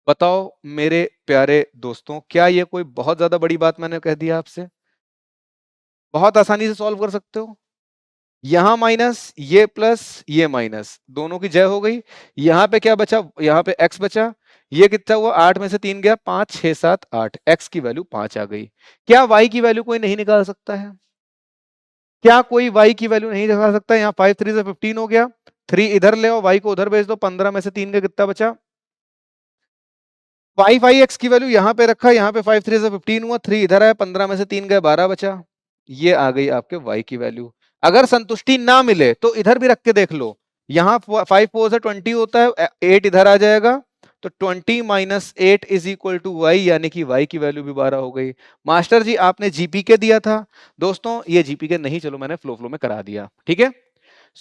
बताओ मेरे प्यारे दोस्तों, क्या ये कोई बहुत ज्यादा बड़ी बात मैंने कह दिया आपसे? बहुत आसानी से सॉल्व कर सकते हो। यहां माइनस, ये प्लस, ये माइनस, दोनों की जय हो गई। यहां पे क्या बचा? यहां पे x बचा, ये कितना हुआ? 8 में से 3 गया, 5 6 7 8, x की वैल्यू 5 आ गई। क्या y की वैल्यू कोई नहीं निकाल सकता है? क्या कोई y की वैल्यू नहीं निकाल सकता? यहाँ 5 3 से 15 हो गया, 3 इधर ले आओ, y को उधर भेज दो, 15 में से 3 का कितना बचा? 5 x की वैल्यू यहाँ पे रखा, यहाँ पे 5 3 से 15 हुआ, 3 इधर आया, 15 में से 3 गए, 12 बचा। ये आ गई आपके y की वैल्यू। अगर संतुष्टि ना मिले तो इधर भी रख के देख लो, यहाँ 5 4 से 20 होता है, 8 इधर आ जाएगा, तो 20 minus 8 is equal to y, यानी कि वाई की वैल्यू भी 12 हो गई। मास्टर जी आपने जीपीके दिया था दोस्तों, ये जीपीके नहीं, चलो मैंने फ्लो में करा दिया, ठीक है।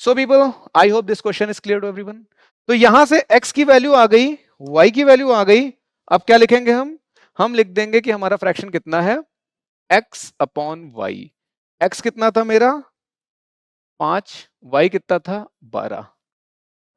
So people, I hope this question is clear to everyone. तो यहां से x की वैल्यू आ गई, y की वैल्यू आ गई। अब क्या लिखेंगे हम लिख देंगे कि हमारा फ्रैक्शन कितना है, x अपॉन वाई। x कितना था मेरा 5, y कितना था 12।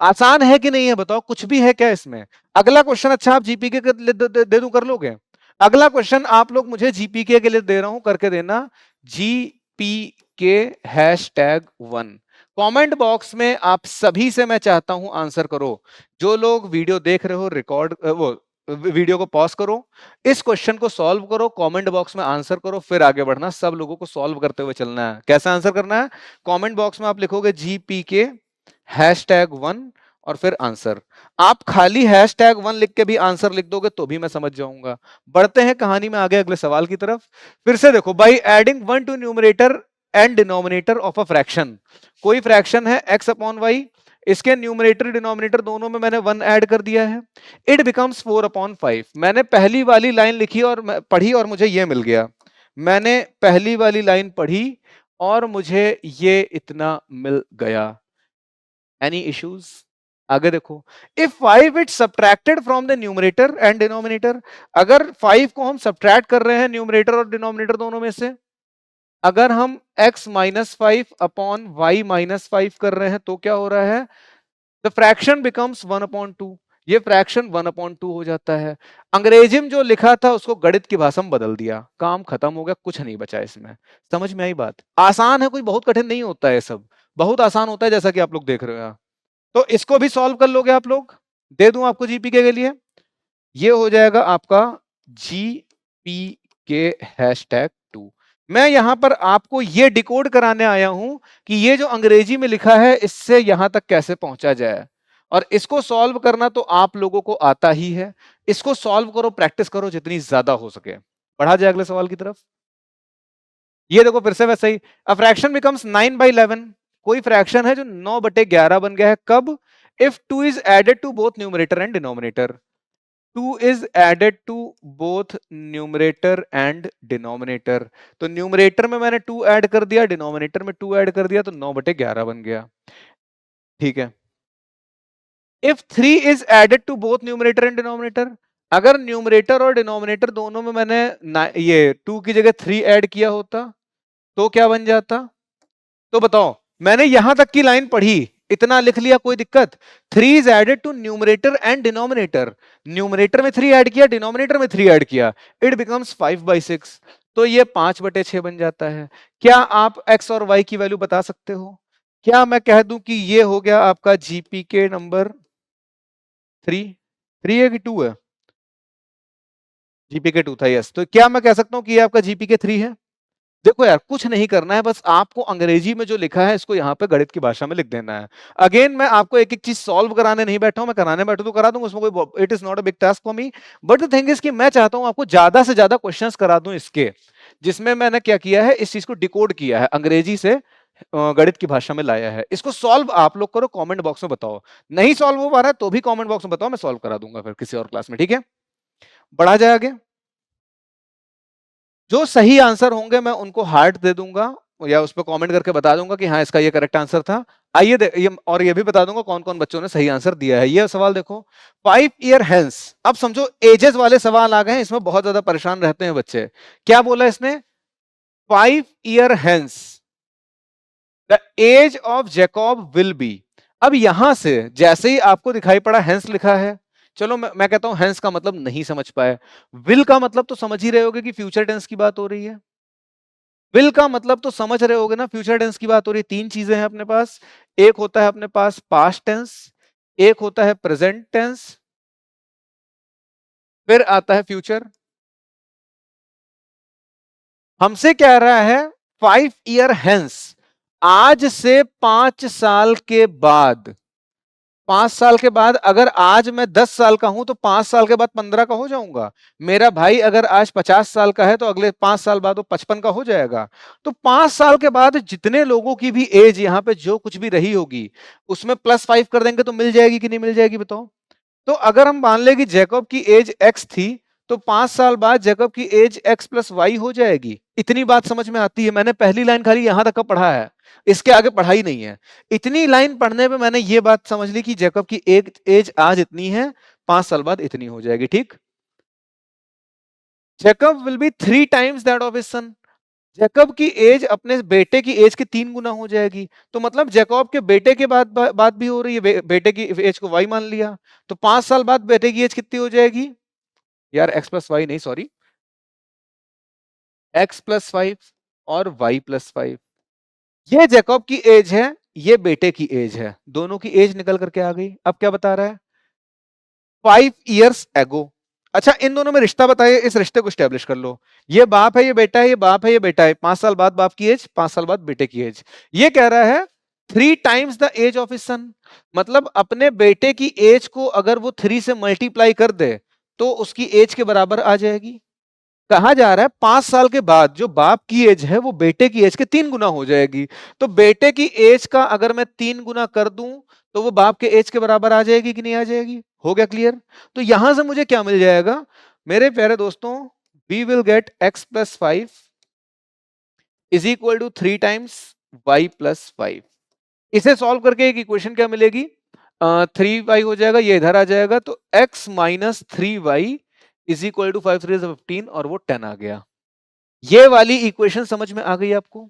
आसान है कि नहीं है बताओ, कुछ भी है क्या इसमें। अगला क्वेश्चन, अच्छा आप जीपीके के लिए दे दूं, कर लोगे। अगला क्वेश्चन आप लोग मुझे जीपीके के लिए दे रहा हूं, करके देना जीपीके #1। कमेंट बॉक्स में आप सभी से मैं चाहता हूं आंसर करो। जो लोग वीडियो देख रहे हो, रिकॉर्ड वो वीडियो को पॉज करो, इस क्वेश्चन को सॉल्व करो, कमेंट बॉक्स में आंसर करो, फिर आगे बढ़ना। सब लोगों को सॉल्व करते हुए चलना है। कैसे आंसर करना है, कमेंट बॉक्स में आप लिखोगे जीपीके #1 और फिर आंसर। आप खाली #1 लिख के भी आंसर लिख दोगे तो भी मैं समझ जाऊंगा। बढ़ते हैं कहानी में आगे अगले सवाल की तरफ। फिर से देखो, by adding 1 to numerator and denominator of a fraction. कोई फ्रैक्शन है x अपॉन वाई, इसके न्यूमरेटर डिनोमिनेटर दोनों में मैंने 1 ऐड कर दिया है। It becomes 4 upon 5। मैंने पहली वाली लाइन लिखी और पढ़ी और मुझे ये मिल गया। मैंने पहली वाली लाइन पढ़ी और मुझे ये इतना मिल गया। एनी इश्यूज, आगे देखो। If 5 it subtracted from the numerator and denominator, अगर 5 को हम सब्ट्रैक्ट कर रहे हैं न्यूमरेटर और डिनोमिनेटर दोनों में से, अगर हम x minus 5 upon y minus 5 कर रहे हैं तो क्या हो रहा है, द फ्रैक्शन बिकम्स 1/2। ये फ्रैक्शन 1/2 हो जाता है। अंग्रेजी में जो लिखा था उसको गणित की भाषा में बदल दिया, काम खत्म हो गया, कुछ नहीं बचा इसमें। समझ में आई बात, आसान है, कोई बहुत कठिन नहीं होता है, सब बहुत आसान होता है जैसा कि आप लोग देख रहे हो। तो इसको भी सॉल्व कर लोगे आप लोग, दे दूं आपको जीपीके के लिए। ये हो जाएगा आपका जीपीके #2। मैं यहां पर आपको ये डिकोड कराने आया हूं कि ये जो अंग्रेजी में लिखा है इससे यहां तक कैसे पहुंचा जाए, और इसको सॉल्व करना तो आप लोगों को आता ही है। इसको सॉल्व करो, प्रैक्टिस करो जितनी ज्यादा हो सके। बढ़ा जाए अगले सवाल की तरफ। ये देखो फिर से वैसे ही, अ फ्रैक्शन बिकम्स 9/11। कोई फ्रैक्शन है जो 9/11 बन गया है, कब, if 2 is added to both numerator and denominator. 2 is added to both numerator and denominator. तो न्यूमरेटर में मैंने 2 ऐड कर दिया, डिनोमिनेटर में 2 ऐड कर दिया, तो 9/11 बन गया, ठीक है। If 3 is added to both numerator and denominator, अगर न्यूमरेटर और डिनोमिनेटर दोनों में मैंने ये 2 की जगह 3 ऐड किया होता तो क्या बन जाता। तो बताओ, मैंने यहां तक की लाइन पढ़ी, इतना लिख लिया, कोई दिक्कत। 3 is added to numerator and denominator, numerator में 3 ऐड किया, डिनोमिनेटर में 3 ऐड किया, इट बिकम्स 5/6। तो ये 5/6 बन जाता है। क्या आप x और y की वैल्यू बता सकते हो। क्या मैं कह दूं कि ये हो गया आपका जीपीके नंबर 3 है कि 2 है, जीपीके 2 था, यस। तो क्या मैं कह सकता हूं कि ये आपका जीपीके 3 है। देखो यार, कुछ नहीं करना है, बस आपको अंग्रेजी में जो लिखा है इसको यहाँ पे गणित की भाषा में लिख देना है। अगेन मैं आपको एक एक चीज सॉल्व कराने नहीं बैठा हूं, मैं कराने बैठू तो करा दूंगा, उसमें कोई, it is not a big task for me. But the thing is कि मैं चाहता हूं आपको ज्यादा से ज्यादा क्वेश्चंस करा दूं इसके, जिसमें मैंने क्या किया है, इस चीज को डिकोड किया है, अंग्रेजी से गणित की भाषा में लाया है। इसको सॉल्व आप लोग करो, कमेंट बॉक्स में बताओ। नहीं सॉल्व हो पा रहा है तो भी कमेंट बॉक्स में बताओ, मैं सॉल्व करा दूंगा फिर किसी और क्लास में, ठीक है। बढ़ा जाए आगे। जो सही आंसर होंगे मैं उनको हार्ट दे दूंगा या उस पर कमेंट करके बता दूंगा कि हाँ इसका ये करेक्ट आंसर था। आइए ये, और ये भी बता दूंगा कौन कौन बच्चों ने सही आंसर दिया है। ये सवाल देखो, 5 ईयर हेंस। अब समझो एजेस वाले सवाल आ गए हैं, इसमें बहुत ज्यादा परेशान रहते हैं बच्चे। क्या बोला इसने, 5 year hence the age of Jacob will be. अब यहां से जैसे ही आपको दिखाई पड़ा हेंस लिखा है, चलो मैं कहता हूं हेंस का मतलब नहीं समझ पाए, विल का मतलब तो समझ ही रहे होगे कि फ्यूचर टेंस की बात हो रही है। विल का मतलब तो समझ रहे होगे ना, फ्यूचर टेंस की बात हो रही है। 3 चीजें हैं अपने पास, एक होता है अपने पास पास्ट टेंस, एक होता है प्रेजेंट टेंस, फिर आता है फ्यूचर। हमसे कह रहा है 5 ईयर हेंस, आज से 5 साल के बाद। 5 साल के बाद, अगर आज मैं 10 साल का हूं तो 5 साल के बाद 15 का हो जाऊंगा। मेरा भाई अगर आज 50 साल का है तो अगले 5 साल बाद वो 55 का हो जाएगा। तो 5 साल के बाद जितने लोगों की भी एज यहां पे जो कुछ भी रही होगी उसमें +5 कर देंगे तो मिल जाएगी कि नहीं मिल जाएगी बताओ। तो अगर हम मान लें कि जैकब की एज x थी, तो 5 साल बाद जैकब की एज x प्लस वाई हो जाएगी। इतनी बात समझ में आती है? मैंने पहली लाइन खाली यहां तक का पढ़ा है, इसके आगे पढ़ाई नहीं है। इतनी लाइन पढ़ने पे मैंने ये बात समझ ली कि जैकब की एज आज इतनी है, 5 साल बाद इतनी हो जाएगी। ठीक, Jacob will B 3 times that of his sun. Jacob की एज अपने बेटे की एज के 3 गुना हो जाएगी। तो मतलब जैकब के बेटे के बाद बात भी हो रही है, बेटे की एज को वाई मान लिया, तो 5 साल बाद बेटे की एज कितनी हो जाएगी यार? एक्स प्लस वाई नहीं, सॉरी, एक्स प्लस 5 और वाई प्लस 5। ये जैकब की एज है, ये बेटे की एज है, दोनों की एज निकल करके आ गई। अब क्या बता रहा है? 5 years ago। अच्छा, इन दोनों में रिश्ता बताइए, इस रिश्ते को स्टैब्लिश कर लो। ये बाप है, ये बेटा है, ये बाप है, ये बेटा है। 5 साल बाद बाप की एज, 5 साल बाद बेटे की एज। ये कह रहा है 3 times the age of his son. मतलब अपने बेटे की एज को अगर वो 3 से मल्टीप्लाई कर दे तो उसकी एज के बराबर आ जाएगी। कहा जा रहा है 5 साल के बाद जो बाप की एज है वो बेटे की एज के 3 गुना हो जाएगी। तो बेटे की एज का अगर मैं 3 गुना कर दूं तो वो बाप के एज के बराबर आ जाएगी कि नहीं आ जाएगी? हो गया क्लियर? तो यहां से मुझे क्या मिल जाएगा मेरे प्यारे दोस्तों? We will get x plus 5 is equal to 3 times y plus 5। इसे सॉल्व करके एक इक्वेशन क्या मिलेगी? 3y हो जाएगा, ये इधर आ जाएगा, तो x minus 3y is equal to 5 3 15 और वो 10 आ गया। ये वाली इक्वेशन समझ में आ गई आपको?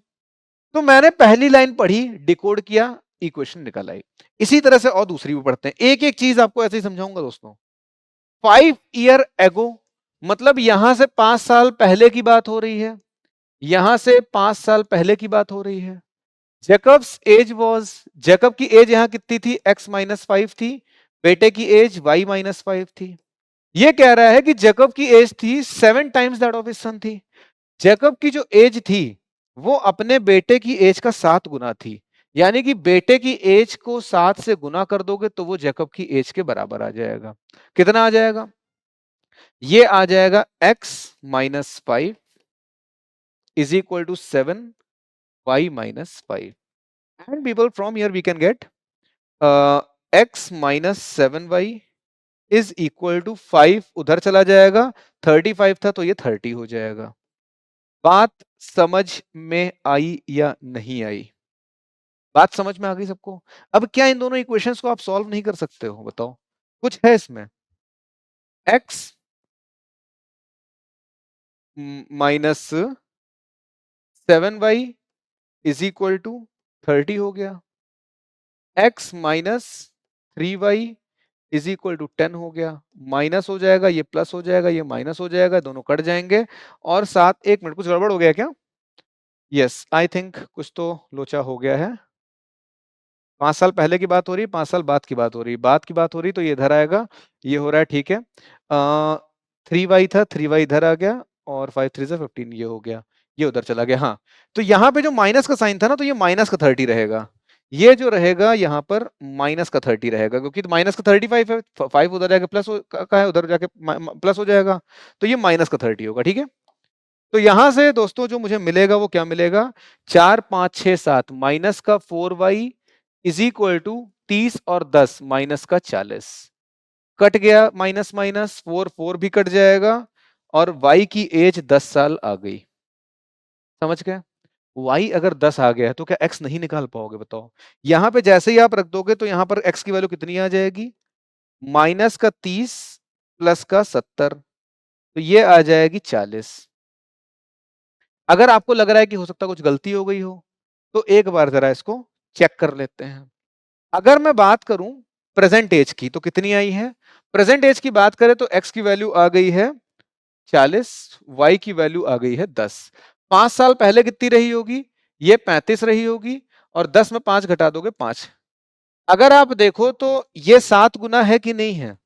तो मैंने पहली लाइन पढ़ी, डिकोड किया, इक्वेशन निकल आई। इसी तरह से और दूसरी भी पढ़ते हैं, एक एक चीज आपको ऐसे ही समझाऊंगा दोस्तों। 5 year ago मतलब यहां से 5 साल पहले की बात हो रही है, यहां से 5 साल पहले की बात हो रही है। जैकब्स एज वॉज, जैकब की एज यहां कितनी थी? x माइनस 5 थी। बेटे की एज y माइनस 5 थी। ये कह रहा है कि जैकब की एज थी 7 टाइम्स दैट ऑफ हिज सन थी। जैकब की जो एज थी वो अपने बेटे की एज का 7 गुना थी। यानी कि बेटे की एज को 7 से गुना कर दोगे तो वो जैकब की एज के बराबर आ जाएगा। कितना आ जाएगा? ये आ जाएगा x minus 5 is equal to 7 y minus 5। And people from here we can get x minus 7y is equal to 5, उधर चला जाएगा, 35 था तो ये 30 हो जाएगा। बात समझ में आई या नहीं आई? बात समझ में आ गई सबको? अब क्या इन दोनों इक्वेशंस को आप सॉल्व नहीं कर सकते हो? बताओ, कुछ है इसमें? x minus 7y is equal to 30 हो गया, x minus 3y is equal to 10 हो गया, माइनस हो जाएगा, ये प्लस हो जाएगा, ये माइनस हो जाएगा, दोनों कट जाएंगे। और साथ, एक मिनट, कुछ गड़बड़ हो गया क्या? यस, आई थिंक कुछ तो लोचा हो गया है। 5 साल पहले की बात हो रही है, 5 साल बाद की बात हो रही है। बात की बात हो रही तो ये इधर आएगा, ये हो रहा है, ठीक है। 3y था, 3y इधर आ गया, और 5 3 से 15 ये हो गया, ये उधर चला गया। हाँ, तो यहाँ पे जो माइनस का साइन था ना, तो ये माइनस का 30 रहेगा। ये जो रहेगा यहाँ पर माइनस का 30 रहेगा, क्योंकि माइनस का 35 है, 5 उधर जाके प्लस का है, उधर जाके प्लस हो जाएगा, तो ये माइनस का 30 होगा। ठीक है, तो यहां से दोस्तों जो मुझे मिलेगा वो क्या मिलेगा? 4 5 6 7 माइनस का 4y इज इक्वल टू 30 और 10 माइनस का 40। कट गया माइनस माइनस, 4 4 भी कट जाएगा, और y की एज 10 साल आ गई। समझ गए? y अगर 10 आ गया है तो क्या x नहीं निकाल पाओगे? बताओ। यहां पे जैसे ही आप रख दोगे तो यहां पर x की वैल्यू कितनी आ जाएगी? माइनस का 30 प्लस का 70, तो ये आ जाएगी 40। अगर आपको लग रहा है कि हो सकता है कुछ गलती हो गई हो, तो एक बार जरा इसको चेक कर लेते हैं। अगर मैं बात करूं प्रेजेंट एज की, तो कितनी आई है? प्रेजेंट एज की बात करें तो x की वैल्यू आ गई है 40, y की वैल्यू आ गई है 10। 5 साल पहले कितनी रही होगी? ये 35 रही होगी, और 10 में 5 घटा दोगे 5। अगर आप देखो तो ये 7 गुना है कि नहीं है?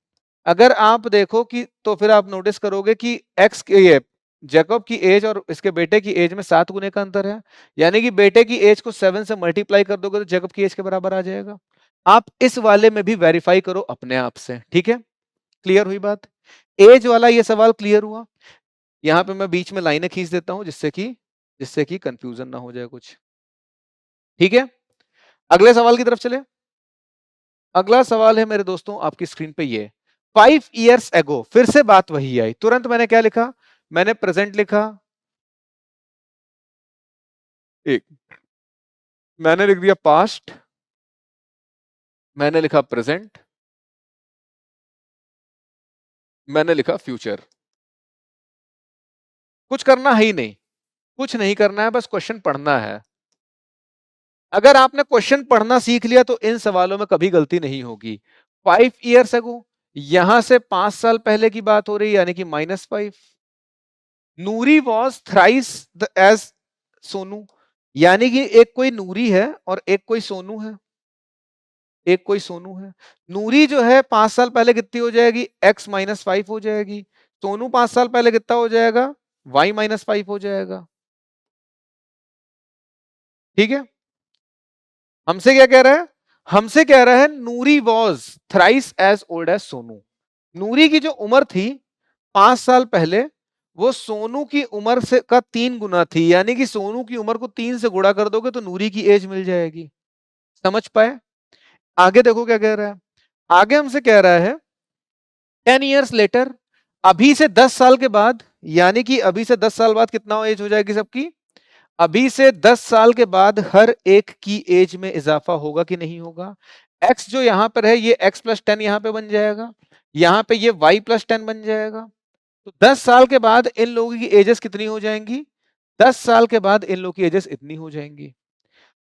अगर आप देखो कि, तो फिर आप नोटिस करोगे कि एक्स ये जैकब की एज और इसके बेटे की एज में 7 गुने का अंतर है। यानी कि बेटे की एज को 7 से मल्टीप्लाई कर दोगे तो जैकब की एज के बराबर आ जाएगा। आप इस वाले में भी वेरीफाई करो अपने आप से। ठीक है, क्लियर हुई बात? एज वाला ये सवाल क्लियर हुआ? यहाँ पे मैं बीच में लाइनें खींच देता हूं जिससे कि कंफ्यूजन ना हो जाए कुछ। ठीक है, अगले सवाल की तरफ चले। अगला सवाल है मेरे दोस्तों आपकी स्क्रीन पे, ये 5 years ago, फिर से बात वही आई, तुरंत मैंने क्या लिखा, मैंने प्रेजेंट लिखा, एक मैंने लिख दिया पास्ट, मैंने लिखा प्रेजेंट, मैंने लिखा फ्यूचर। कुछ करना है ही नहीं, कुछ नहीं करना है, बस क्वेश्चन पढ़ना है। अगर आपने क्वेश्चन पढ़ना सीख लिया तो इन सवालों में कभी गलती नहीं होगी। 5 years ago, यहां से 5 साल पहले की बात हो रही है, यानी कि -5। Noori was thrice the age Sonu, यानी कि एक कोई नूरी है और एक कोई सोनू है, एक कोई सोनू है। नूरी जो है 5 साल पहले कितनी हो जाएगी, x-5 हो जाएगी। सोनू 5 साल पहले कितना हो जाएगा, y-5 हो जाएगा। ठीक है, हमसे क्या कह रहा है, हमसे कह रहा है Noori was thrice age old age Sonu. Noori की जो उम्र थी 5 साल पहले, वो सोनू की उम्र से का 3 गुना थी, यानी कि सोनू की उम्र को 3 से गुणा कर दोगे तो नूरी की एज मिल जाएगी। समझ पाए? आगे देखो क्या कह रहा है, आगे हमसे कह रहा है 10 years लेटर, अभी से 10 साल के बाद, यानी कि अभी से 10 साल बाद कितना एज हो जाएगी सबकी, अभी से 10 साल के बाद हर एक की एज में इजाफा होगा कि नहीं होगा। x जो यहां पर है ये x+10 यहां पे बन जाएगा, यहां पे ये y+10 बन जाएगा। तो 10 साल के बाद इन लोगों की एजेस कितनी हो जाएंगी, 10 साल के बाद इन लोगों की एजेस इतनी हो जाएंगी।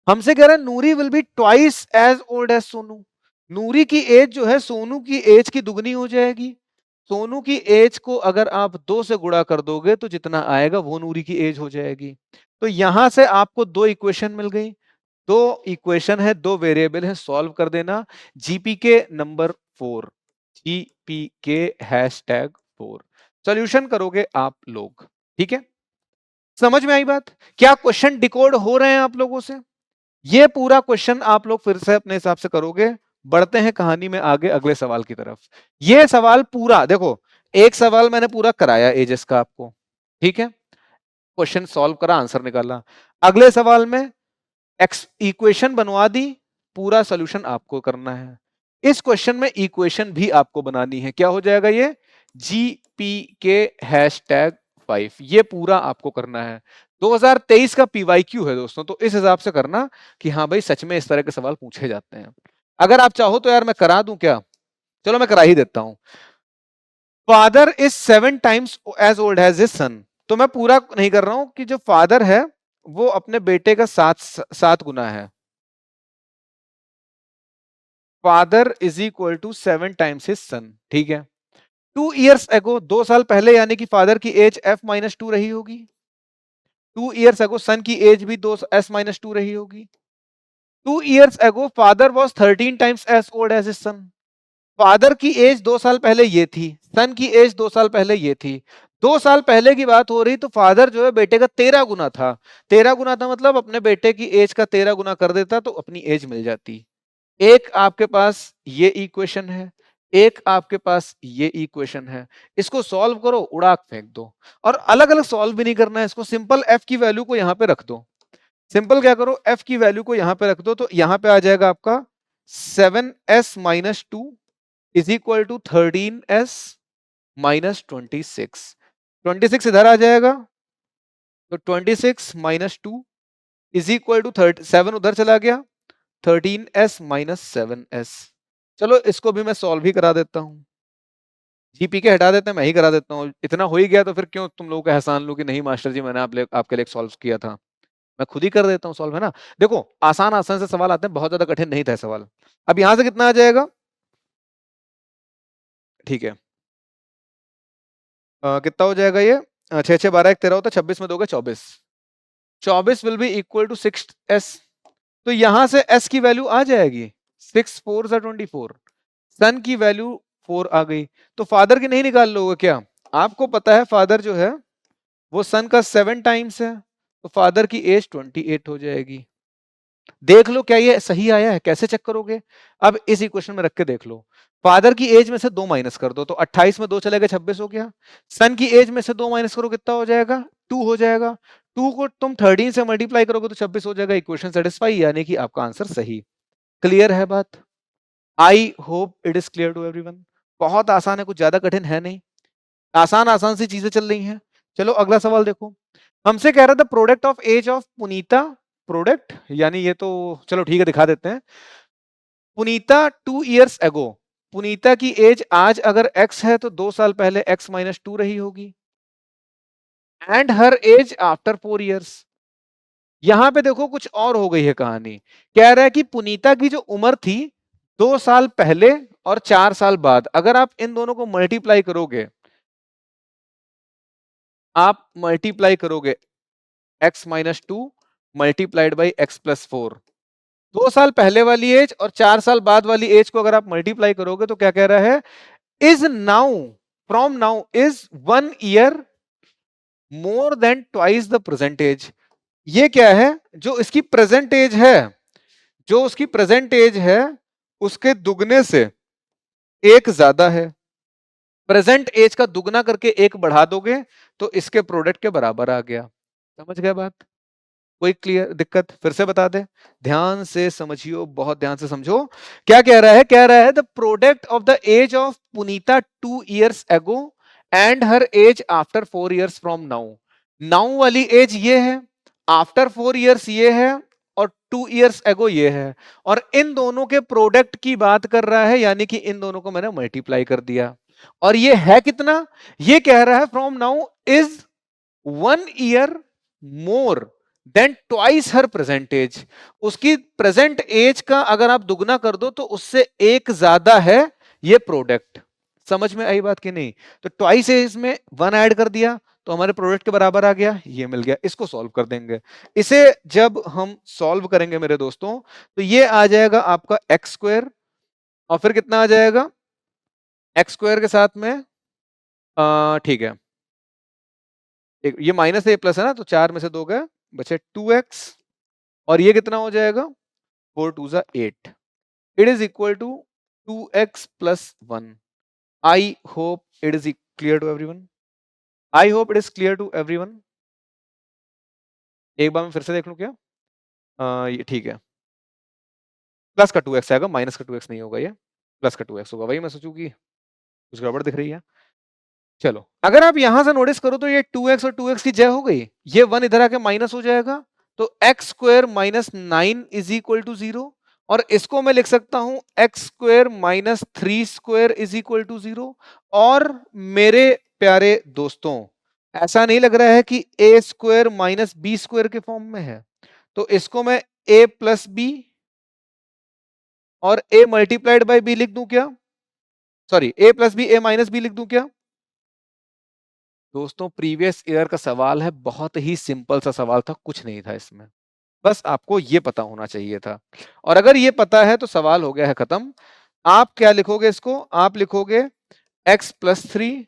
हमसे कह रहा है Noori will be twice age old age Sonu, Noori की एज जो है सोनू की एज की दुगनी हो जाएगी। सोनू की एज को अगर आप 2 से गुणा कर दोगे तो जितना आएगा वो नूरी की एज हो जाएगी। तो यहां से आपको 2 इक्वेशन मिल गई, 2 इक्वेशन है, 2 वेरिएबल है, सॉल्व कर देना। जीपीके नंबर 4, जीपीके #4 सॉल्यूशन करोगे आप लोग। ठीक है, समझ में आई बात? क्या क्वेश्चन डिकोड हो रहे हैं आप लोगों से? ये पूरा क्वेश्चन आप लोग फिर से अपने हिसाब से करोगे। बढ़ते हैं कहानी में आगे अगले सवाल की तरफ। ये सवाल पूरा देखो, एक सवाल मैंने पूरा कराया एजेस का आपको, ठीक है, क्वेश्चन सॉल्व करा, आंसर निकाला। अगले सवाल में एक्स इक्वेशन बनवा दी, पूरा सॉल्यूशन आपको करना है। इस क्वेश्चन में इक्वेशन भी आपको बनानी है। क्या हो जाएगा ये, जीपीके #5, ये पूरा आपको करना है। 2023 का पीवाईक्यू है दोस्तों, तो इस हिसाब से करना कि हाँ भाई सच में इस तरह के सवाल पूछे जाते हैं। अगर आप चाहो तो यार मैं करा दूं क्या, चलो मैं करा ही देता हूं। Father is 7 times age old as his son, तो मैं पूरा नहीं कर रहा हूं कि जो फादर है वो अपने बेटे का 7 गुना है। Father is equal to 7 times his son, ठीक है। 2 years ago, 2 साल पहले, यानी कि फादर की एज f-2 रही होगी। 2 years ago सन की एज भी 2s-2 रही होगी। 2 years ago father was 13 times as old as his son, father की एज 2 साल पहले ये थी, सन की एज 2 साल पहले ये थी। 2 साल पहले की बात हो रही, तो फादर जो है बेटे का 13 गुना था। 13 गुना था मतलब अपने बेटे की एज का 13 गुना कर देता तो अपनी एज मिल जाती। एक आपके पास ये इक्वेशन है, एक आपके पास ये इक्वेशन है, इसको सॉल्व करो, उड़ा फेंक दो। और अलग अलग सॉल्व भी नहीं करना है इसको, सिंपल एफ की वैल्यू को यहां पे रख दो। सिंपल क्या करो, एफ की वैल्यू को यहां पे रख दो, तो यहां पे आ जाएगा आपका 7s-2 is equal to 13s-26। 26 इधर आ जाएगा, तो 26-2 इज इक्वल टू 7 उधर चला गया, 13s-7s। चलो इसको भी मैं सॉल्व ही करा देता हूं, जीपीके हटा देते हैं, मैं ही करा देता हूँ। इतना हो ही गया तो फिर क्यों तुम लोगों का एहसान लूं कि नहीं मास्टर जी मैंने आपके लिए सॉल्व किया था। मैं खुद ही कर देता हूँ सॉल्व, है ना। देखो आसान आसान से सवाल आते हैं, बहुत ज्यादा कठिन नहीं था सवाल। अब यहां से कितना आ जाएगा, ठीक है, कितना हो जाएगा ये, 6 6 12 1 13 होता है, 26 में दोगे 24, 24 will be equal to 6s। तो यहां से s की वैल्यू आ जाएगी, 6 4 24, सन की वैल्यू 4 आ गई। तो फादर की नहीं निकाल लोगे क्या, आपको पता है फादर जो है वो सन का 7 टाइम्स है, तो फादर की एज 28 हो जाएगी। देख लो क्या ये सही आया है, कैसे चेक करोगे, अब इस इक्वेशन में रख के देख लो। फादर की एज में से 2 माइनस कर दो, तो 28 में 2 चले गए, 26 हो गया। सन की एज में से 2 माइनस करो, कितना हो जाएगा, 2 हो जाएगा। 2 को तुम 13 से मल्टीप्लाई करोगे तो 26 हो जाएगा। इक्वेशन सेटिस्फाई, यानी कि आपका आंसर सही। क्लियर है बात? I hope it is clear to everyone. बहुत आसान है, कुछ ज्यादा कठिन है नहीं, आसान आसान सी चीजें चल रही हैं। चलो अगला सवाल देखो, हमसे कह रहा था product of age of Punita, product यानी ये तो चलो ठीक है दिखा देते हैं। पुनीता 2 years ago, पुनीता की एज आज अगर x है तो 2 साल पहले x माइनस 2 रही होगी, and her age after 4 years। यहां पे देखो कुछ और हो गई है कहानी, कह रहा है कि पुनीता की जो उम्र थी 2 साल पहले और 4 साल बाद, अगर आप इन दोनों को मल्टीप्लाई करोगे, आप मल्टीप्लाई करोगे x minus 2 multiplied by x plus 4, 2 साल पहले वाली एज और 4 साल बाद वाली एज को अगर आप मल्टीप्लाई करोगे तो क्या कह रहा है, is now, from now is 1 year more than twice the present age. ये क्या है, जो इसकी प्रेजेंट एज है, जो उसकी प्रेजेंट एज है उसके दुगने से एक ज्यादा है, प्रेजेंट एज का दुगना करके एक बढ़ा दोगे तो इसके प्रोडक्ट के बराबर आ गया। समझ गए बात, कोई क्लियर दिक्कत, फिर से बता दे, ध्यान से समझियो, बहुत ध्यान से समझो। क्या कह रहा है, कह रहा है the product of the age of Punita 2 years ago and her age after 4 years from now. Now वाली एज ये है, आफ्टर 4 years ये है, और 2 years ago ये है, और इन दोनों के प्रोडक्ट की बात कर रहा है, यानी कि इन दोनों को मैंने मल्टीप्लाई कर दिया। और ये है कितना, ये कह रहा है from now is 1 year more than twice her present age. उसकी प्रेजेंट एज का अगर आप दुगना कर दो तो उससे एक ज्यादा है ये प्रोडक्ट। समझ में आई बात कि नहीं, तो ट्वाइस एज में 1 ऐड कर दिया तो हमारे प्रोडक्ट के बराबर आ गया, ये मिल गया। इसको सॉल्व कर देंगे, इसे जब हम सॉल्व करेंगे मेरे दोस्तों तो ये आ जाएगा आपका एक्स स्क्वायर, और फिर कितना आ जाएगा एक्स स्क्वायर के साथ में, ठीक है, ये माइनस ए प्लस है ना, तो 4 में से 2 गए, बचे 2x, और ये कितना हो जाएगा 4 2 जा 8, it is equal to 2x plus 1। I hope it is clear to everyone, I hope it is clear to everyone. एक बार मैं फिर से देख लूं क्या, ये ठीक है, प्लस का 2x आएगा, माइनस का 2x नहीं होगा, ये प्लस का 2x होगा, वही मैं सोचूं कि कुछ गड़बड़ दिख रही है। चलो अगर आप यहां से नोटिस करो तो ये 2x और 2x की जय हो गई, ये 1 इधर आके माइनस हो जाएगा, तो x square minus 9 is equal to 0, और इसको मैं लिख सकता हूं x square minus 3 square is equal to 0। और मेरे प्यारे दोस्तों, ऐसा नहीं लग रहा है कि ए स्क्वायर माइनस बी स्क्वायर के फॉर्म में है, तो इसको मैं ए प्लस बी और ए मल्टीप्लाइड बाई बी लिख दूं क्या, सॉरी ए प्लस बी ए माइनस बी लिख दूं क्या। दोस्तों प्रीवियस ईयर का सवाल है, बहुत ही सिंपल सा सवाल था, कुछ नहीं था इसमें, बस आपको ये पता होना चाहिए था, और अगर ये पता है तो सवाल हो गया है खत्म। आप क्या लिखोगे इसको, आप लिखोगे x plus 3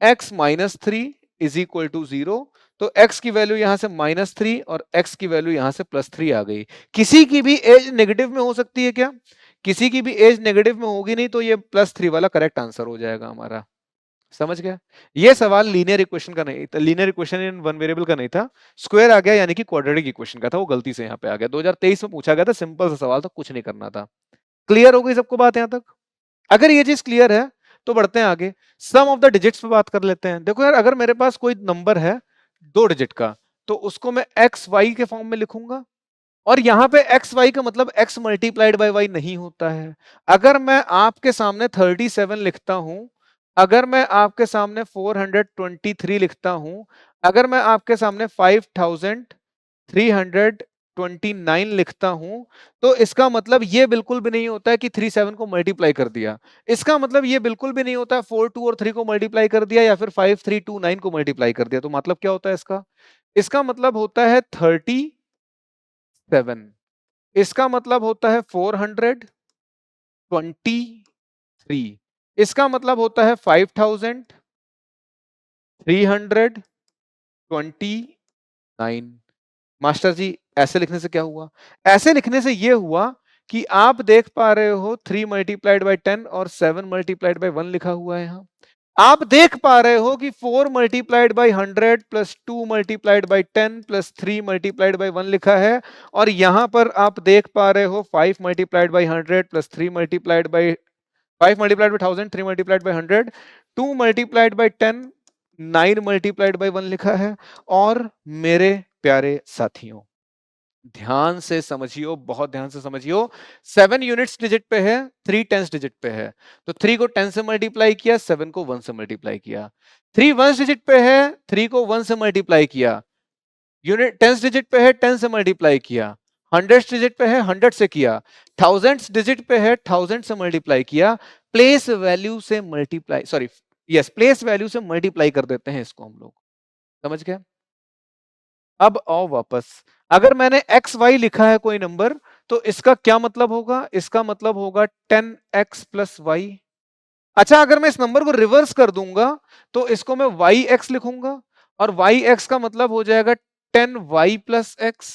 x minus 3 is equal to 0, तो x की वैल्यू यहां से -3 और x की वैल्यू यहां से +3 आ गई। किसी की भी एज नेगेटिव में हो सकती है क्या, किसी की भी एज नेगेटिव में होगी नहीं, तो ये +3 वाला करेक्ट आंसर हो जाएगा हमारा। समझ गया, ये सवाल लीनियर इक्वेशन का नहीं था, linear equation in one variable का नहीं था, स्क्वायर आ गया यानी कि क्वाड्रेटिक इक्वेशन का था, वो गलती से यहाँ पे आ गया, 2023 में पूछा गया था, सिंपल सा सवाल था, कुछ नहीं करना था। क्लियर हो गई सबको बात यहाँ तक, अगर ये चीज क्लियर है तो बढ़ते हैं आगे, सम ऑफ द डिजिट्स पे बात कर लेते हैं। देखो यार, अगर मेरे पास कोई नंबर है 2 डिजिट का, तो उसको मैं एक्स वाई के फॉर्म में लिखूंगा, और यहाँ पे एक्स वाई का मतलब एक्स मल्टीप्लाइड बाई वाई नहीं होता है। अगर मैं आपके सामने 37 लिखता हूं, अगर मैं आपके सामने 423 लिखता हूं, अगर मैं आपके सामने 5329 लिखता हूं, तो इसका मतलब ये बिल्कुल भी नहीं होता है कि 37 को मल्टीप्लाई कर दिया, इसका मतलब ये बिल्कुल भी नहीं होता है 42 और 3 को मल्टीप्लाई कर दिया या फिर 5329 को मल्टीप्लाई कर दिया। तो मतलब क्या होता है इसका, इसका मतलब होता है 37, इसका मतलब होता है 423, इसका मतलब होता है 5329। मास्टर जी ऐसे लिखने से क्या हुआ, ऐसे लिखने से ये हुआ कि आप देख पा रहे हो 3 मल्टीप्लाइड बाई 10 और 7 मल्टीप्लाइड बाई 1 लिखा हुआ है यहाँ। आप देख पा रहे हो कि 4 multiplied by 100 plus 2 multiplied by 10 plus 3 multiplied by 1 लिखा है, और यहां पर आप देख पा रहे हो 5 multiplied by 100 plus 3 multiplied by 5 multiplied by 1000, 3 multiplied by 100, 2 multiplied by 10, 9 multiplied by 1 लिखा है। और मेरे प्यारे साथियों, ध्यान से समझियो, बहुत ध्यान से समझियो, 7 यूनिट्स डिजिट पे है, 3 टेंस डिजिट पे है, तो 3 को 10 से मल्टीप्लाई किया, 7 को 1 से मल्टीप्लाई किया। 3 वंस डिजिट पे है, 3 को 1 से मल्टीप्लाई किया। यूनिट टेंस डिजिट पे है, 10 से मल्टीप्लाई किया। हंड्रेड्स डिजिट पे है, 100 से किया। थाउजेंड्स डिजिट पे है, 1000 से मल्टीप्लाई किया। प्लेस वैल्यू से multiply, sorry yes, place value से मल्टीप्लाई कर देते हैं इसको हम लोग, समझ गए? अब आओ वापस, अगर मैंने एक्स वाई लिखा है कोई नंबर, तो इसका क्या मतलब होगा? इसका मतलब होगा 10x प्लस वाई। अच्छा, अगर मैं इस नंबर को रिवर्स कर दूंगा तो इसको मैं वाई एक्स लिखूंगा, और वाई एक्स का मतलब हो जाएगा 10y प्लस एक्स।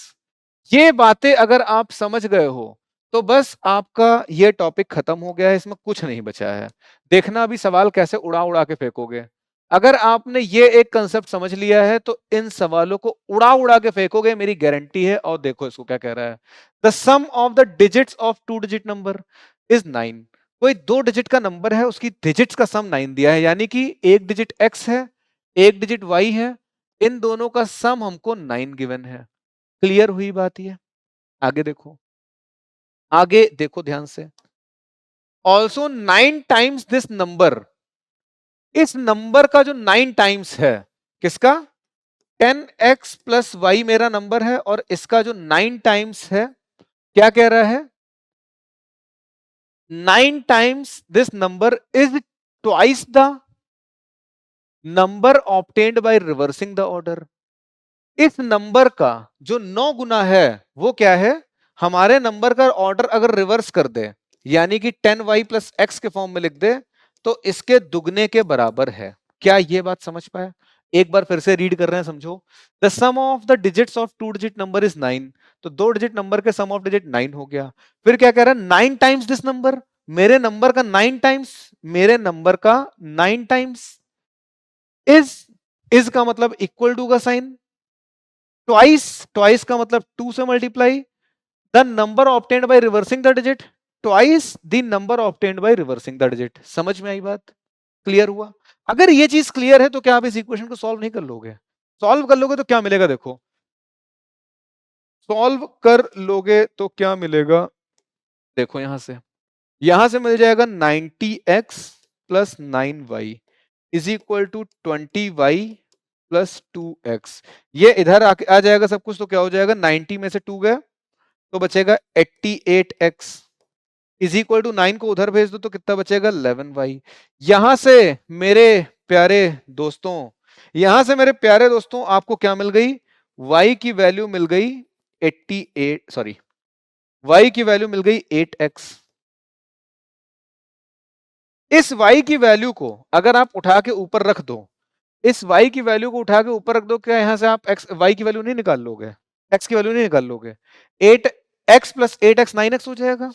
ये बातें अगर आप समझ गए हो तो बस आपका ये टॉपिक खत्म हो गया है, इसमें कुछ नहीं बचा है। देखना अभी सवाल कैसे उड़ा उड़ा के फेंकोगे। अगर आपने ये एक कंसेप्ट समझ लिया है तो इन सवालों को उड़ा उड़ा के फेंकोगे, मेरी गारंटी है। और देखो इसको क्या कह रहा है, the sum of the digits of 2 digit number is 9। कोई 2 डिजिट का नंबर है, उसकी डिजिट्स का सम 9 दिया है, यानी कि एक डिजिट x है, एक डिजिट y है, इन दोनों का सम हमको 9 गिवन है। क्लियर हुई बात ये? आगे देखो, आगे देखो ध्यान से। ऑल्सो 9 टाइम्स दिस नंबर, इस नंबर का जो 9 टाइम्स है, किसका? 10x प्लस वाई मेरा नंबर है, और इसका जो 9 टाइम्स है, क्या कह रहा है? 9 times this number is twice the number obtained by reversing the order. इस नंबर का जो 9 गुना है वो क्या है? हमारे नंबर का ऑर्डर अगर रिवर्स कर दे, यानी कि 10y प्लस एक्स के फॉर्म में लिख दे, तो इसके दुगने के बराबर है। क्या ये बात समझ पाया? एक बार फिर से रीड कर रहे हैं, समझो। The sum of the digits of 2 digit number is 9। तो 2 डिजिट नंबर के सम ऑफ डिजिट 9 हो गया। फिर क्या कह रहा है? 9 टाइम्स दिस नंबर, मेरे नंबर का 9 टाइम्स, मेरे नंबर का 9 टाइम्स इज का मतलब इक्वल टू का साइन, ट्वाइस, ट्वाइस का मतलब 2 से multiply, the number obtained by reversing the digit, twice the number obtained by reversing the digit. समझ में आई बात? क्लियर हुआ? अगर ये चीज क्लियर है तो क्या आप इस इक्वेशन को सॉल्व नहीं कर लोगे? सॉल्व कर लोगे तो क्या मिलेगा? देखो, सॉल्व कर लोगे तो क्या मिलेगा? देखो यहां से मिल जाएगा 90x plus 9y is equal to 20y plus 2x। ये इधर आ जाएगा सब कुछ, तो क्या हो जाएगा? 90 में से 2 गए तो बचेगा 88x इज इक्वल टू 9 को उधर भेज दो तो कितना बचेगा? 11y। यहां से मेरे प्यारे दोस्तों, यहां से मेरे प्यारे दोस्तों, आपको क्या मिल गई? y की वैल्यू मिल गई 88, सॉरी, y की वैल्यू मिल गई 8x। इस y की वैल्यू को अगर आप उठा के ऊपर रख दो, इस y की वैल्यू को उठा के ऊपर रख दो, क्या यहां से आप y की वैल्यू नहीं निकाल लोगे? x की वैल्यू नहीं निकाल लोगे? 8x प्लस 8x 9x हो जाएगा।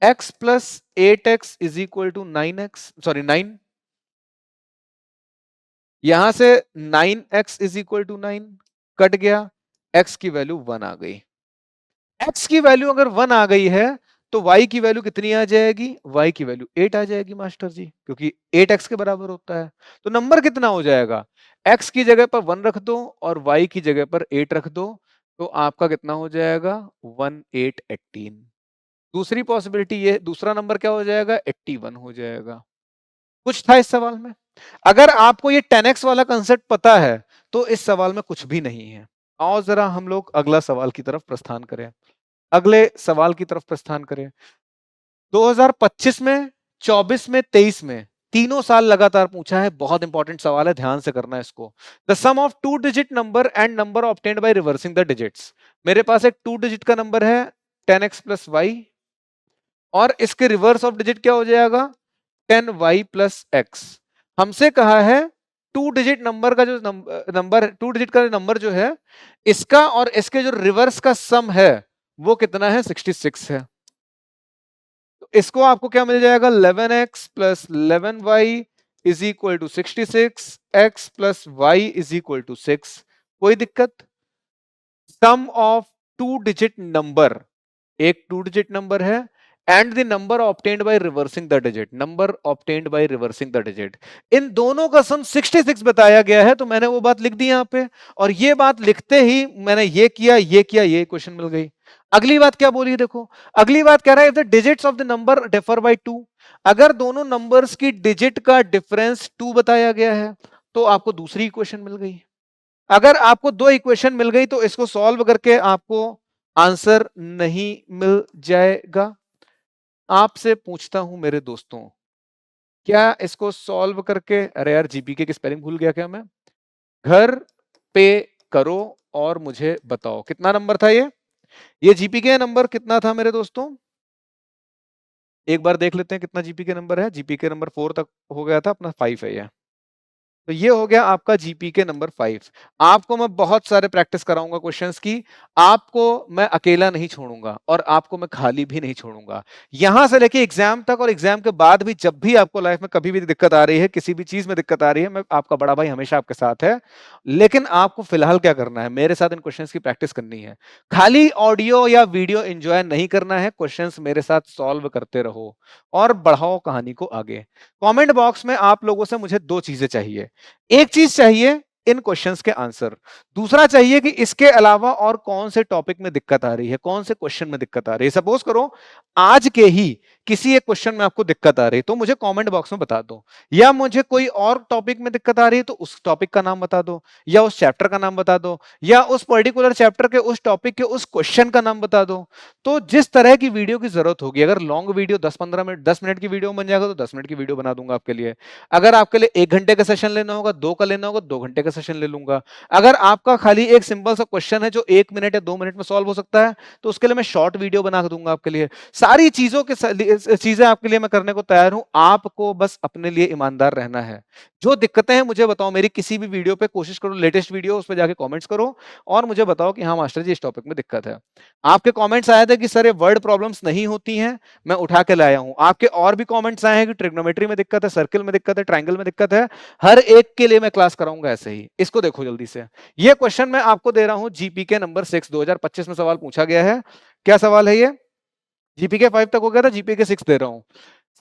x plus 8x is equal to 9x, sorry 9। यहां से 9x is equal to 9 cut गया, x की वैल्यू 1 आ गई। x की वैल्यू अगर 1 आ गई है तो y की वैल्यू कितनी आ जाएगी? y की वैल्यू 8 आ जाएगी मास्टर जी, क्योंकि 8x के बराबर होता है। तो नंबर कितना हो जाएगा? x की जगह पर 1 रख दो और y की जगह पर 8 रख दो, तो आपका कितना हो जाएगा? 1818। दूसरी पॉसिबिलिटी ये, दूसरा नंबर क्या हो जाएगा? 81 हो जाएगा। कुछ था इस सवाल में? अगर आपको ये 10x वाला कंसेप्ट पता है तो इस सवाल में कुछ भी नहीं है। आओ जरा हम लोग अगला सवाल की तरफ प्रस्थान करें, अगले सवाल की तरफ प्रस्थान करें। 2025 में, 24 में, 23 में, तीनों साल लगातार पूछा है। बहुत इंपॉर्टेंट सवाल है, ध्यान से करना है इसको। The sum of 2 digit number and number obtained by reversing the digits. मेरे पास एक 2 डिजिट का नंबर है 10x प्लस वाई, और इसके रिवर्स ऑफ डिजिट क्या हो जाएगा? 10y plus x. हमसे कहा है 2 डिजिट नंबर का जो नंबर 2 डिजिट का नंबर जो है, इसका और इसके जो रिवर्स का सम है वो कितना है? 66 है। तो इसको आपको क्या मिल जाएगा? 11x plus 11y is equal to 66, x plus y is equal to 6। कोई दिक्कत? सम ऑफ 2 डिजिट नंबर, एक 2 डिजिट नंबर है, and the number obtained by reversing the digit, number obtained by reversing the digit, इन दोनों का सम 66 बताया गया है। तो मैंने वो बात लिख दी यहां पे, और ये बात लिखते ही मैंने ये किया, ये क्वेश्चन मिल गई। अगली बात क्या बोली देखो, अगली बात कह रहा है if the digits of the number differ by 2, अगर दोनों नंबर्स की डिजिट का डिफरेंस 2 बताया गया है तो आपको दूसरी इक्वेशन मिल गई। अगर आपको दो इक्वेशन मिल गई तो इसको सॉल्व करके आपको आंसर नहीं मिल जाएगा। आपसे पूछता हूं मेरे दोस्तों, क्या इसको सॉल्व करके, अरे यार जीपीके की स्पेलिंग भूल गया क्या मैं, घर पे करो और मुझे बताओ कितना नंबर था ये जीपीके नंबर कितना था मेरे दोस्तों, एक बार देख लेते हैं कितना जीपीके नंबर है। जीपीके नंबर 4 तक हो गया था अपना, 5 है ये। तो ये हो गया आपका जीपीके नंबर 5। आपको मैं बहुत सारे प्रैक्टिस कराऊंगा क्वेश्चंस की, आपको मैं अकेला नहीं छोड़ूंगा और आपको मैं खाली भी नहीं छोड़ूंगा। यहां से लेके एग्जाम तक और एग्जाम के बाद भी, जब भी आपको लाइफ में कभी भी दिक्कत आ रही है, किसी भी चीज में दिक्कत आ रही है, मैं आपका बड़ा भाई हमेशा आपके साथ है। लेकिन आपको फिलहाल क्या करना है, मेरे साथ इन क्वेश्चंस की प्रैक्टिस करनी है। खाली ऑडियो या वीडियो एंजॉय नहीं करना है, क्वेश्चंस मेरे साथ सॉल्व करते रहो और बढ़ाओ कहानी को आगे। कमेंट बॉक्स में आप लोगों से मुझे दो चीजें चाहिए। एक चीज चाहिए इन क्वेश्चंस के आंसर, दूसरा चाहिए कि इसके अलावा और कौन से टॉपिक में दिक्कत आ रही है, कौन से क्वेश्चन में दिक्कत आ रही है। सपोज करो आज के ही किसी एक क्वेश्चन में आपको दिक्कत आ रही है तो मुझे कमेंट बॉक्स में बता दो, या मुझे कोई और टॉपिक में दिक्कत आ रही है तो उस टॉपिक का नाम बता दो, या उस चैप्टर का नाम बता दो, या उस पर्टिकुलर चैप्टर के उस टॉपिक के उस क्वेश्चन का नाम बता दो। तो जिस तरह की वीडियो की जरूरत होगी, अगर लॉन्ग वीडियो 10-15 मिनट 10 मिनट की वीडियो बन जाएगा तो 10 मिनट की वीडियो बना दूंगा आपके लिए। अगर आपके लिए 1 घंटे का सेशन लेना होगा, 2 का लेना होगा, 2 घंटे का सेशन ले लूंगा। अगर आपका खाली एक सिंपल सा क्वेश्चन है जो 1 मिनट या 2 मिनट में सॉल्व हो सकता है तो उसके लिए मैं शॉर्ट वीडियो बना दूंगा आपके लिए। सारी चीजें आपके लिए मैं करने को तैयार हूं, आपको बस अपने लिए ईमानदार रहना है। जो दिक्कतें हैं मुझे बताओ, मेरी किसी भी वीडियो पे कोशिश करो, लेटेस्ट वीडियो उस पर जाके कमेंट्स करो और मुझे बताओ कि हाँ मास्टर जी इस टॉपिक में दिक्कत है। आपके कमेंट्स आए थे कि सर ये वर्ड प्रॉब्लम्स नहीं होती हैं, मैं उठा के लाया हूं। आपके और भी कमेंट्स आए हैं कि ट्रिग्नोमेट्री में दिक्कत है, सर्किल में दिक्कत है, ट्रायंगल में दिक्कत है। हर एक के लिए मैं क्लास कराऊंगा ऐसे ही। इसको देखो जल्दी से, ये क्वेश्चन मैं आपको दे रहा हूं जीपीके नंबर 6, 2025 में सवाल पूछा गया है। क्या सवाल है ये, जीपीके 5 तक हो गया था, जीपीके 6 दे रहा हूं।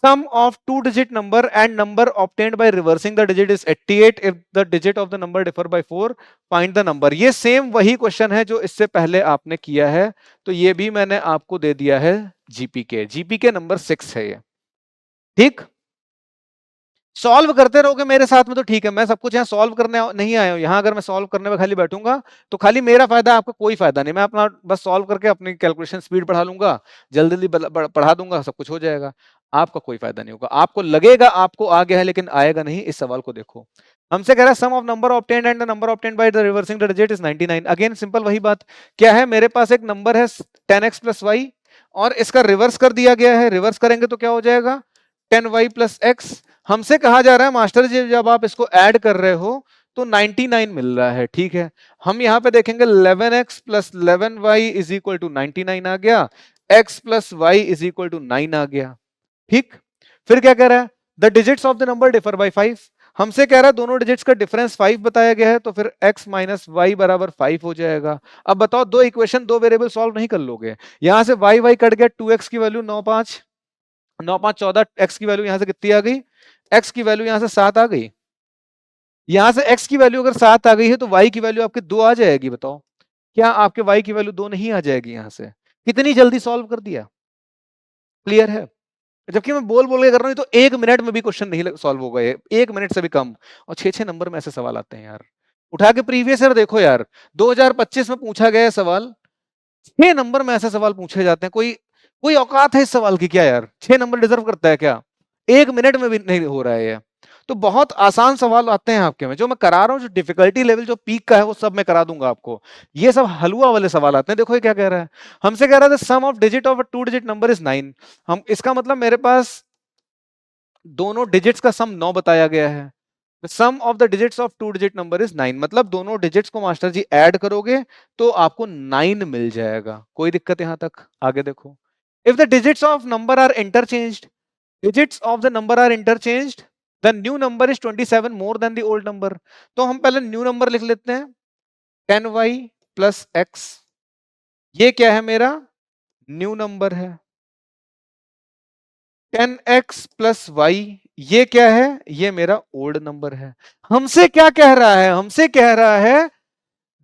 Sum of two digit number and number obtained by reversing the digit is 88 if the digit of the number differ by 4, find the number। ये सेम वही क्वेश्चन है जो इससे पहले आपने किया है, तो ये भी मैंने आपको दे दिया है जीपीके नंबर 6 है ये। ठीक, सॉल्व करते रहोगे मेरे साथ में तो ठीक है, मैं सब कुछ यहाँ सॉल्व करने नहीं आया हूँ। यहाँ अगर मैं सॉल्व करने में खाली बैठूंगा तो खाली मेरा फायदा, आपका कोई फायदा नहीं। मैं अपना बस सॉल्व करके अपनी कैलकुलेशन स्पीड बढ़ा लूंगा, जल्दी जल्दी पढ़ा दूंगा, सब कुछ हो जाएगा। आपका कोई फायदा नहीं होगा, आपको लगेगा आपको आ गया है लेकिन आएगा नहीं। इस सवाल को देखो, हमसे कह रहा है sum of number obtained and the number obtained by the reversing the digit is 99। Again simple वही बात, क्या है मेरे पास एक नंबर है 10x + y और इसका रिवर्स कर दिया गया है। रिवर्स करेंगे तो क्या हो जाएगा, 10y + x। हमसे कहा जा रहा है मास्टर जी जब आप इसको ऐड कर रहे हो तो 99 मिल रहा है। ठीक है, हम यहाँ पे देखेंगे 11x + 11y = 99 आ गया, x + y = 9 आ गया। ठीक, फिर क्या कह रहा है, the digits of the number differ by 5। हमसे कह रहा है दोनों डिजिट्स का डिफरेंस 5 बताया गया है, तो फिर x - y = 5 हो जाएगा। अब बताओ, दो इक्वेशन दो वेरिएबल सॉल्व नहीं कर लोगे। यहां से y कट गया, 2x की वैल्यू 9 5 9 5 14, x की वैल्यू यहां से कितनी आ गई, x की वैल्यू यहां से 7 आ गई। यहां से x की वैल्यू अगर 7 आ गई है तो y की वैल्यू आपकी 2 आ जाएगी। बताओ, क्या आपके y की वैल्यू 2 नहीं आ जाएगी यहां से? कितनी जल्दी सॉल्व कर दिया, क्लियर है। जबकि मैं बोल बोल के कर रहा हूं, तो 1 मिनट में भी क्वेश्चन नहीं सॉल्व होगा, 1 मिनट से भी कम। और 6-6 नंबर में ऐसे सवाल आते हैं यार। उठा के प्रीवियस ईयर देखो यार, 2025 में पूछा गया सवाल, 6 नंबर में ऐसे सवाल पूछे जाते हैं। कोई कोई औकात है इस सवाल की क्या यार, 6 नंबर डिजर्व करता है क्या? 1 मिनट में भी नहीं हो रहा है ये। तो बहुत आसान सवाल आते हैं आपके में, जो मैं करा रहा हूँ, जो डिफिकल्टी लेवल जो पीक का है वो सब मैं करा दूंगा आपको। ये सब हलवा वाले सवाल आते हैं। देखो ये क्या कह रहा है, हमसे कह रहा है sum of digit of a 2 digit number is 9। हम इसका मतलब मेरे पास दोनों डिजिट्स का सम 9 बताया गया है। Sum of the digits of 2 digit number is 9, मतलब दोनों डिजिट्स को मास्टर जी ऐड करोगे तो आपको 9 मिल जाएगा। कोई दिक्कत यहां तक? आगे देखो, if the digits of number are interchanged, digits of the number are interchanged, the new number is 27 more than the old number। तो हम पहले न्यू नंबर लिख लेते हैं, 10y + x। ये क्या है, मेरा न्यू नंबर है। 10x प्लस वाई, ये क्या है? ये मेरा ओल्ड नंबर है। हमसे क्या कह रहा है? हमसे कह रहा है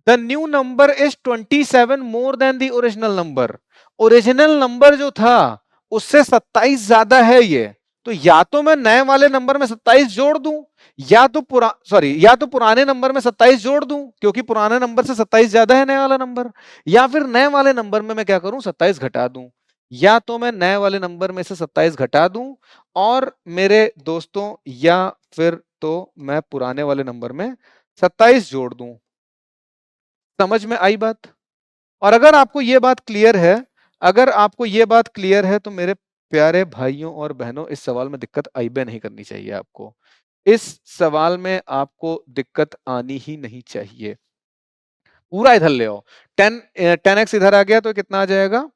the new number is 27 more than the original number. Original number जो था उससे 27 ज्यादा है ये। तो या तो मैं नए वाले नंबर में 27 जोड़ दूं, या तो पुराने नंबर में 27 जोड़ दूं क्योंकि पुराने नंबर से 27 ज्यादा है नया वाला नंबर, या फिर नए वाले नंबर में मैं क्या करूं, 27 घटा दूं। या तो मैं नए वाले नंबर में से 27 घटा दूं, और मेरे दोस्तों, या फिर तो मैं पुराने वाले नंबर में 27 जोड़ दूं। समझ में आई बात? और अगर आपको ये बात क्लियर है, अगर आपको ये बात क्लियर है तो मेरे प्यारे भाइयों और बहनों, इस सवाल में दिक्कत आइबे नहीं करनी चाहिए आपको। इस सवाल में आपको दिक्कत आनी ही नहीं चाहिए। पूरा इधर ले आओ। 10x इधर आ गया तो कितना आ जाएगा?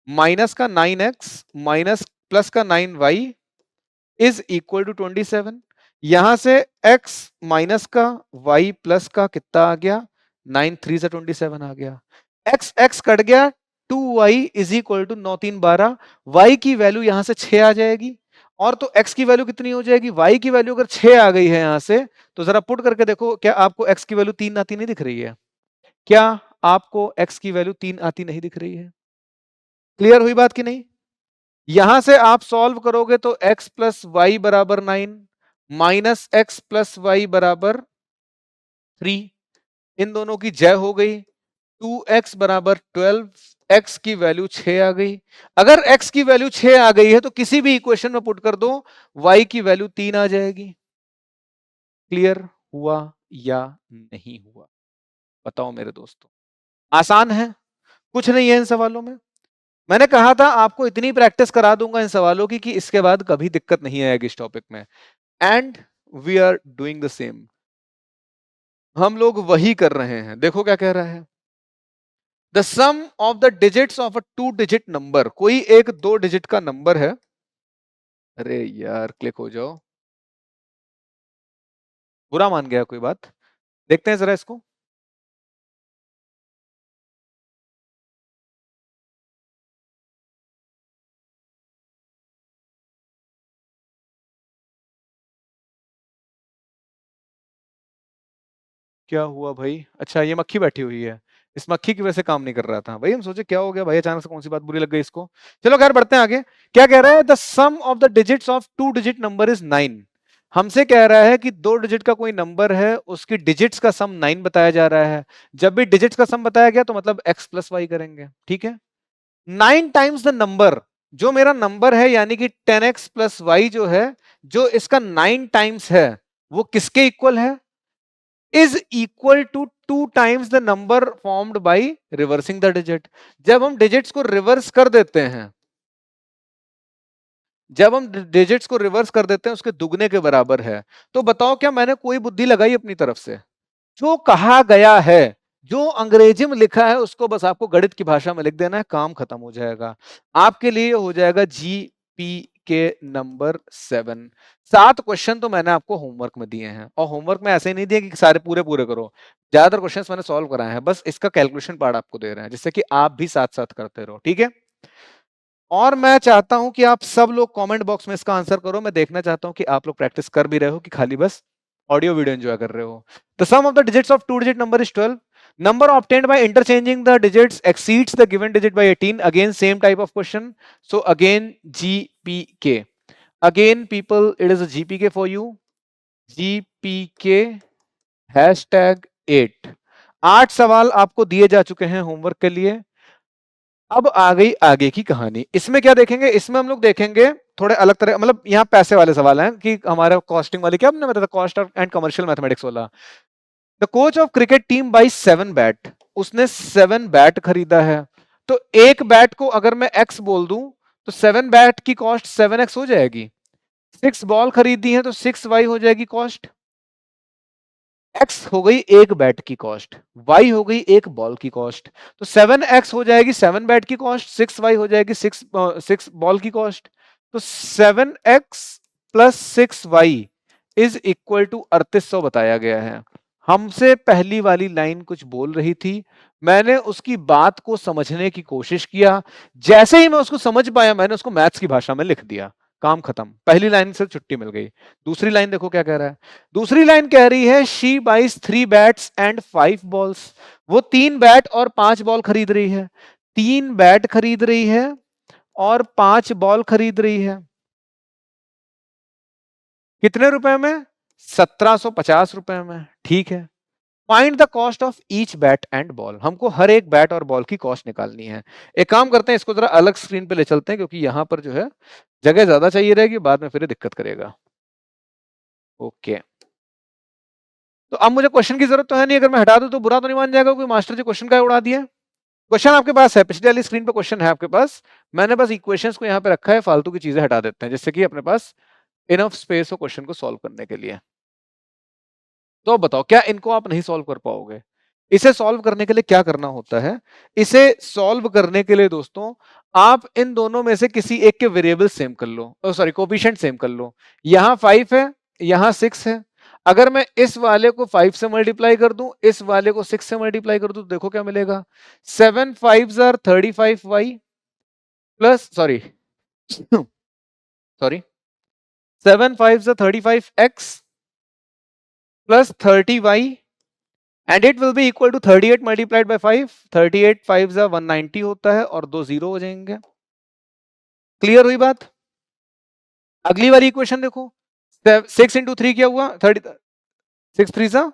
माइनस का 9x माइनस प्लस का 9y इज इक्वल टू 27। यहां से x माइनस का y प्लस का कितना आ गया? 9 3 से 27 आ गया। x x कट गया, 2y is equal to 9 3 12। y की वैल्यू यहां से 6 आ जाएगी। और तो x की वैल्यू कितनी हो जाएगी? y की वैल्यू अगर 6 आ गई है यहां से, तो जरा पुट करके देखो, क्या आपको x की वैल्यू 3 आती नहीं दिख रही है? क्या आपको x की वैल्यू 3 आती नहीं दिख रही है? क्लियर हुई बात कि नहीं? यहां से आप सॉल्व करोगे तो x प्लस वाई बराबर 9 माइनस एक्स प्लस वाई बराबर 3, इन दोनों की जय हो गई। 2x बराबर 12, x की वैल्यू 6 आ गई। अगर x की वैल्यू 6 आ गई है तो किसी भी इक्वेशन में पुट कर दो, y की वैल्यू 3 आ जाएगी। क्लियर हुआ या नहीं हुआ? बताओ मेरे दोस्तों। आसान है, कुछ नहीं है इन सवालों में। मैंने कहा था आपको इतनी प्रैक्टिस करा दूंगा इन सवालों की कि इसके बाद कभी दिक्कत नहीं आएगी इस टॉपिक में। And we are doing the same. हम लोग वही कर रहे हैं। देखो क्या कह रहा है, the sum of the digits of a 2 digit number. कोई एक 2 डिजिट का नंबर है। अरे यार क्लिक हो जाओ, बुरा मान गया कोई बात? देखते हैं जरा इसको। क्या हुआ भाई? अच्छा ये मक्खी बैठी हुई है, इस मक्खी की वजह से काम नहीं कर रहा था भाई। हम सोचे क्या हो गया भाई, अचानक से कौन सी बात बुरी लग गई इसको। चलो खैर बढ़ते हैं आगे। क्या कह रहा है, the sum of the digits of 2 digit number is 9। हमसे कह रहा है कि 2 डिजिट का कोई नंबर है, उसकी डिजिट्स का सम 9 बताया जा रहा है। जब भी डिजिट्स का सम बताया गया तो मतलब x प्लस वाई करेंगे, ठीक है। 9 टाइम्स द नंबर, जो मेरा नंबर है यानी कि 10x प्लस वाई जो है, जो इसका 9 टाइम्स है, वो किसके इक्वल है? Is equal to 2 times the number formed by reversing the digit. जब हम डिजिट्स को रिवर्स कर देते हैं, जब हम डिजिट्स को रिवर्स कर देते हैं उसके दुगने के बराबर है। तो बताओ क्या मैंने कोई बुद्धि लगाई अपनी तरफ से? जो कहा गया है, जो अंग्रेजी में लिखा है, उसको बस आपको गणित की भाषा में लिख देना है, काम खत्म हो जाएगा। आपके लिए हो जाएगा जीपी के नंबर 7। 7 क्वेश्चन तो मैंने आपको होमवर्क में दिए हैं, और होमवर्क में ऐसे ही नहीं दिए कि सारे पूरे पूरे करो। ज्यादातर क्वेश्चंस मैंने सॉल्व कराए हैं, बस इसका कैलकुलेशन पार्ट आपको दे रहे हैं जिससे कि आप भी साथ साथ करते रहो, ठीक है। और मैं चाहता हूं कि आप सब लोग कमेंट बॉक्स में इसका आंसर करो। मैं देखना चाहता हूं कि आप लोग प्रैक्टिस कर भी रहे हो कि खाली बस ऑडियो वीडियो एंजॉय कर रहे हो। The sum of the digits of 2 digit number is 12। Number obtained by interchanging the digits exceeds the given digit by 18। Again same type of question, so again GPK. Again people, it is a GPK for you. GPK hashtag 8। 8 सवाल आपको दिए जा चुके हैं homework के लिए। अब आ गई आगे की कहानी। इसमें क्या देखेंगे? इसमें हम लोग देखेंगे थोड़े अलग तरह, मतलब यहाँ पैसे वाले सवाल हैं कि हमारा कॉस्टिंग वाले, क्या हमने बताया था, कॉस्ट एंड कमर्शियल मैथमेटिक्स वाला। The coach of cricket team by 7 bat. उसने 7 बैट खरीदा है। तो एक बैट को अगर मैं x बोल दूं तो 7 बैट की कॉस्ट 7x हो जाएगी। 6 बॉल खरीदी है तो 6y हो जाएगी कॉस्ट। x हो गई एक बैट की कॉस्ट, y हो गई एक बॉल की कॉस्ट। तो 7x हो जाएगी 7 बैट की कॉस्ट, 6y हो जाएगी 6 बॉल की कॉस्ट। तो 7x plus 6y is equal to 3800 बताया गया है। हमसे पहली वाली लाइन कुछ बोल रही थी, मैंने उसकी बात को समझने की कोशिश किया। जैसे ही मैं उसको समझ पाया, मैंने उसको मैथ्स की भाषा में लिख दिया। काम खत्म, पहली लाइन से छुट्टी मिल गई। दूसरी लाइन देखो क्या कह रहा है, दूसरी लाइन कह रही है she buys 3 bats and 5 balls. वो 3 बैट और 5 बॉल खरीद रही है, 3 बैट खरीद रही है और 5 बॉल खरीद रही है। कितने रुपए में? 1750 रुपए में। ठीक है, find the cost of each bat and ball. हमको हर एक बैट और बॉल की कॉस्ट निकालनी है। एक काम करते हैं, इसको जरा अलग स्क्रीन पे ले चलते हैं, क्योंकि यहां पर जो है जगह ज्यादा चाहिए रहेगी, बाद में फिर दिक्कत करेगा। ओके, तो अब मुझे क्वेश्चन की जरूरत तो है नहीं, अगर मैं हटा दूं तो बुरा तो नहीं मान जाएगा कोई, मास्टर जी क्वेश्चन का उड़ा दिया। क्वेश्चन आपके पास है, पिछले वाली स्क्रीन पे क्वेश्चन है आपके पास, मैंने बस इक्वेशंस को यहाँ पे रखा है, फालतू की चीजें हटा देते हैं, जिससे कि अपने पास इनफ स्पेस हो क्वेश्चन को सॉल्व करने के लिए। तो बताओ, क्या इनको आप नहीं सॉल्व कर पाओगे? इसे सॉल्व करने के लिए क्या करना होता है? इसे सॉल्व करने के लिए दोस्तों, आप इन दोनों में से किसी एक के वेरिएबल सेम कर लो, सॉरी कोफिशिएंट सेम कर लो। यहां 5 है, यहां 6 है। अगर मैं इस वाले को 5 से मल्टीप्लाई कर दूं, इस वाले को 6 से मल्टीप्लाई कर दूं, तो देखो क्या मिलेगा। 7 5 are 35y plus sorry 7 5 35x plus 30y and it will be equal to 38 multiplied by 5। 38 5 190 होता है और 2 जीरो हो जाएंगे। क्लियर हुई बात? अगली वाली इक्वेशन देखो, 6 इंटू 3 क्या हुआ? 30, 6 3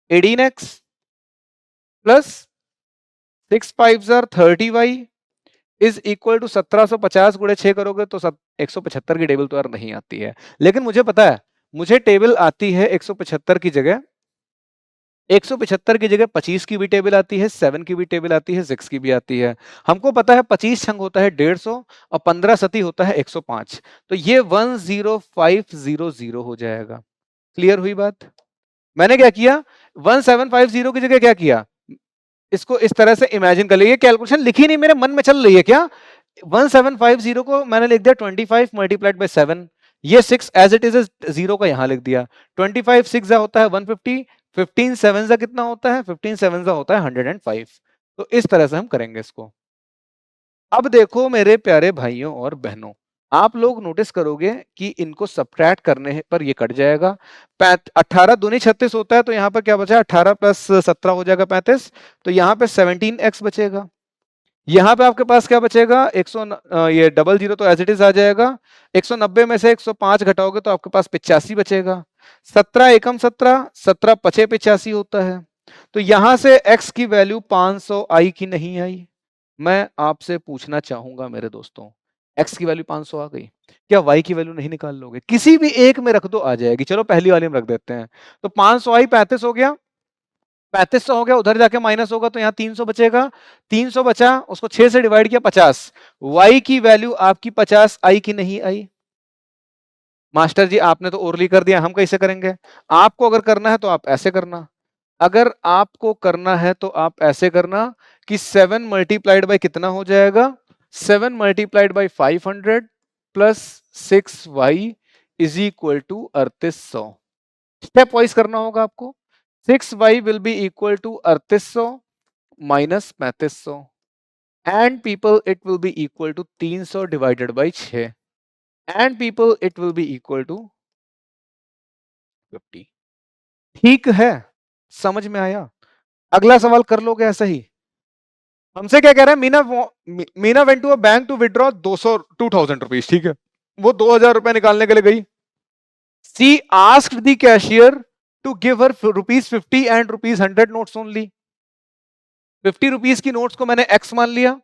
18x plus 6 5 30y is equal to 1750 गुणे 6 करोगे तो 175 की टेबल तो यार नहीं आती है, लेकिन मुझे पता है, मुझे टेबल आती है 175 की जगह, 175 की जगह 25 की भी टेबल आती है, 7 की भी टेबल आती है, 6 की भी आती है। हमको पता है 25 छंग होता है 150 और 15 सती होता है 105, तो ये 10500 हो जाएगा। क्लियर हुई बात? मैंने क्या किया, 1750 की जगह क्या किया, इसको इस तरह से इमेजिन कर लिया, कैलकुलेशन लिखी नहीं, मेरे मन में चल रही है क्या। 1750 को मैंने लिख दिया 25 मल्टीप्लाइड बाय 7, ये 6 एज इट इज जीरो का यहां लिख दिया। 25 6 होता है 150, 15 7 कितना होता है, 15 7 होता है 105। तो इस तरह से हम करेंगे इसको। अब देखो मेरे प्यारे भाइयों और बहनों, आप लोग नोटिस करोगे कि इनको सब्ट्रैक्ट करने पर ये कट जाएगा। 18 दूनी 36 होता है, तो यहाँ पर क्या बचा, 18 प्लस 17 हो जाएगा 35, तो यहाँ पे 17x बचेगा। यहाँ पे आपके पास क्या बचेगा, 100, ये डबल जीरो तो एज इट इज आ जाएगा। 190 में से 105 घटाओगे तो आपके पास 85 बचेगा। 17 एकम 17, 17 पचे 85 होता है। तो यहां से x की वैल्यू 500 आई कि नहीं आई? मैं आपसे पूछना चाहूंगा मेरे दोस्तों, x की वैल्यू 500 आ गई, क्या y की वैल्यू नहीं निकाल लोगे? किसी भी एक में रख दो, आ जाएगी। चलो पहली वाली में रख देते हैं, तो 500 आई 35 हो गया, 3500 हो गया, उधर जाके माइनस होगा तो यहाँ 300 बचेगा। 300 बचा, उसको 6 से डिवाइड किया 50, y की वैल्यू आपकी 50 आई कि नहीं आई? मास्टर जी आपने तो ओरली कर दिया, हम कैसे करेंगे? आपको अगर करना है तो आप ऐसे करना, अगर आपको करना है तो आप ऐसे करना कि 7 मल्टीप्लाइड बाय कितना हो जाएगा, 7 multiplied by 500 plus 6y is equal to 3800। Step wise करना होगा आपको। 6y will be equal to 3800 minus 3500 and people it will be equal to 300 divided by 6 and people it will be equal to 50। ठीक है, समझ में आया? अगला सवाल कर लोगे ऐसा ही? हमसे क्या कह रहा है, Meena went to a bank to withdraw 2000 rupees, ठीक है, वो 2000 रुपए निकालने के लिए गई। She asked the cashier to give her ₹50 and ₹100 notes only. 50 rupees की नोट्स को मैंने एक्स मान लिया,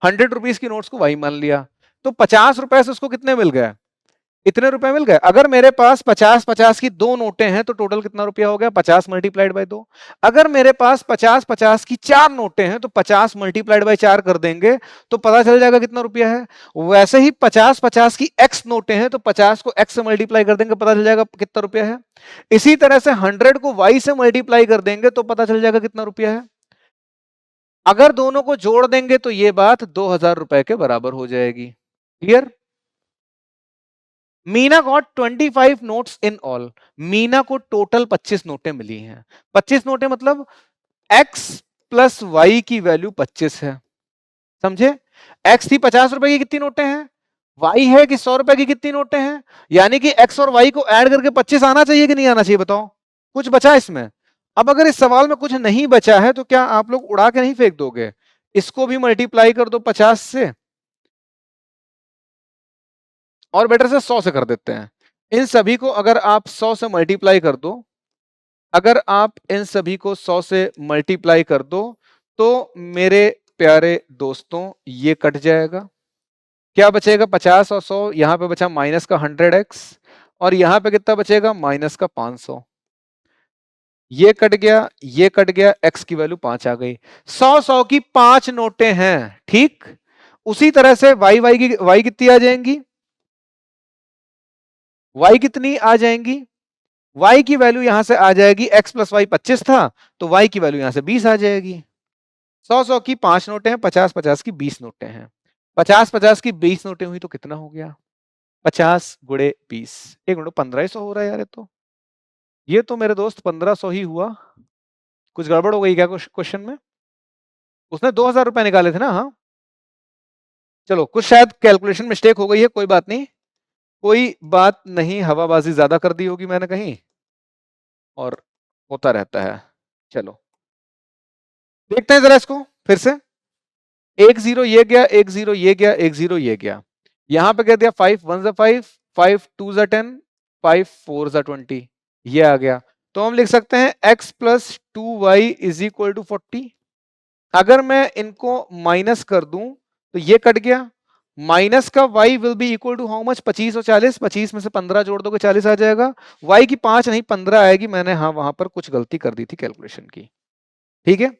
100 रुपीज की नोट्स को वाई मान लिया, तो 50 रुपए से उसको कितने मिल गए, इतने रुपए मिल गए। अगर मेरे पास 50-50 की दो नोटें हैं तो टोटल कितना रुपया हो गया, 50 मल्टीप्लाइड बाय 2। अगर मेरे पास 50-50 की 4 नोटें हैं तो 50 मल्टीप्लाइड बाय 4 कर देंगे तो पता चल जाएगा कितना रुपया है। वैसे ही 50-50 की x नोटें हैं तो 50 को x से मल्टीप्लाई कर देंगे, पता चल जाएगा कितना रुपया है। इसी तरह से 100 को y से मल्टीप्लाई कर देंगे तो पता चल जाएगा कितना रुपया है। अगर दोनों को जोड़ देंगे तो ये बात 2000 रुपए के बराबर हो जाएगी। Clear? Meena got 25 notes in all. Meena को टोटल 25 नोटें मिली हैं। 25 नोटें मतलब x प्लस वाई की वैल्यू 25 है, समझे? x थी 50 रुपए की, कितनी नोटें हैं? वाई है कि 100 रुपए की कितनी नोटें हैं, यानी कि एक्स और वाई को ऐड करके 25 आना चाहिए कि नहीं आना चाहिए, बताओ। कुछ बचा इसमें? अब अगर इस सवाल में कुछ नहीं बचा है तो क्या आप लोग उड़ा के नहीं फेंक दोगे? इसको भी मल्टीप्लाई कर दो 50 से, और बेटर से 100 से कर देते हैं। इन सभी को अगर आप 100 से मल्टीप्लाई कर दो, अगर आप इन सभी को 100 से मल्टीप्लाई कर दो, तो मेरे प्यारे दोस्तों ये कट जाएगा। क्या बचेगा? 50 और 100, यहां पे बचा माइनस का 100x, और यहां पे कितना बचेगा? माइनस का 500। ये कट गया, ये कट गया, x की वैल्यू 5 आ गई। 100 की 5 नोटें हैं, ठीक। उसी तरह से y कितनी आ जाएंगी? y कितनी आ जाएंगी? y की वैल्यू यहां से आ जाएगी, x प्लस वाई 25 था, तो y की वैल्यू यहां से 20 आ जाएगी। 100 की 5 नोटें हैं, 50 की 20 नोटें हैं। 50 की 20 नोटें हुई तो कितना हो गया? 50 गुणे 20, 1500 हो रहा है यार। ये तो मेरे दोस्त 1500 ही हुआ। कुछ गड़बड़ हो गई क्या क्वेश्चन में? उसने 2000 रुपए निकाले थे ना? हाँ, चलो कुछ शायद कैलकुलेशन मिस्टेक हो गई है, कोई बात नहीं, कोई बात नहीं, हवाबाजी ज्यादा कर दी होगी मैंने कहीं, और होता रहता है। चलो देखते हैं जरा इसको फिर से। 1 0 ये गया, 1 0 ये गया, 1 0 ये गया। यहां पे कह दिया 5 1 5, 5 2 10, 5 4 20, ये आ गया। तो हम लिख सकते हैं x plus 2y is equal to 40। अगर मैं इनको माइनस कर दूं तो ये कट गया। माइनस का y will be equal to how much? 25 और 40, 25 में से 15 जोड़ दोगे 40 आ जाएगा। y की 5 नहीं 15 आएगी, मैंने हाँ वहां पर कुछ गलती कर दी थी कैलकुलेशन की, ठीक है।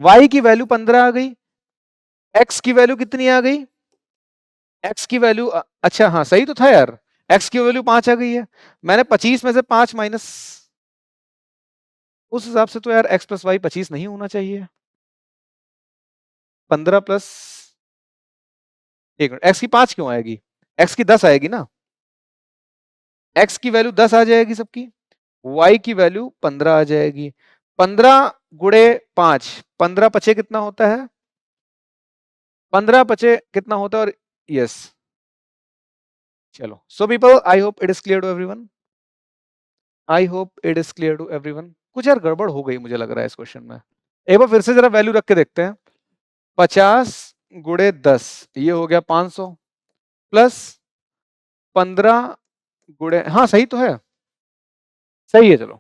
y की वैल्यू 15 आ गई, x की वैल्यू कितनी आ गई? x की वैल्यू अच्छा हाँ सही तो था यार, x की वैल्यू 5 आ गई है। मैंने 25 में से 5 माइनस, उस हिसाब से तो यार x प्लस वाई 25 नहीं होना चाहिए। 15 प्लस, एक मिनट, x की 5 क्यों आएगी? x की 10 आएगी ना, x की वैल्यू 10 आ जाएगी सबकी, y की वैल्यू 15 आ जाएगी। 15 गुणे 5, 15 पचे कितना होता है? 15 पचे कितना होता है? और यस, चलो so people I hope it is clear to everyone, I hope it is clear to everyone. कुछ यार गड़बड़ हो गई मुझे लग रहा है इस क्वेश्चन में। एक बार फिर से जरा वैल्यू रख के देखते हैं। 50 गुणे 10 ये हो गया 500, प्लस 15 गुणे, हाँ सही तो है, सही है। चलो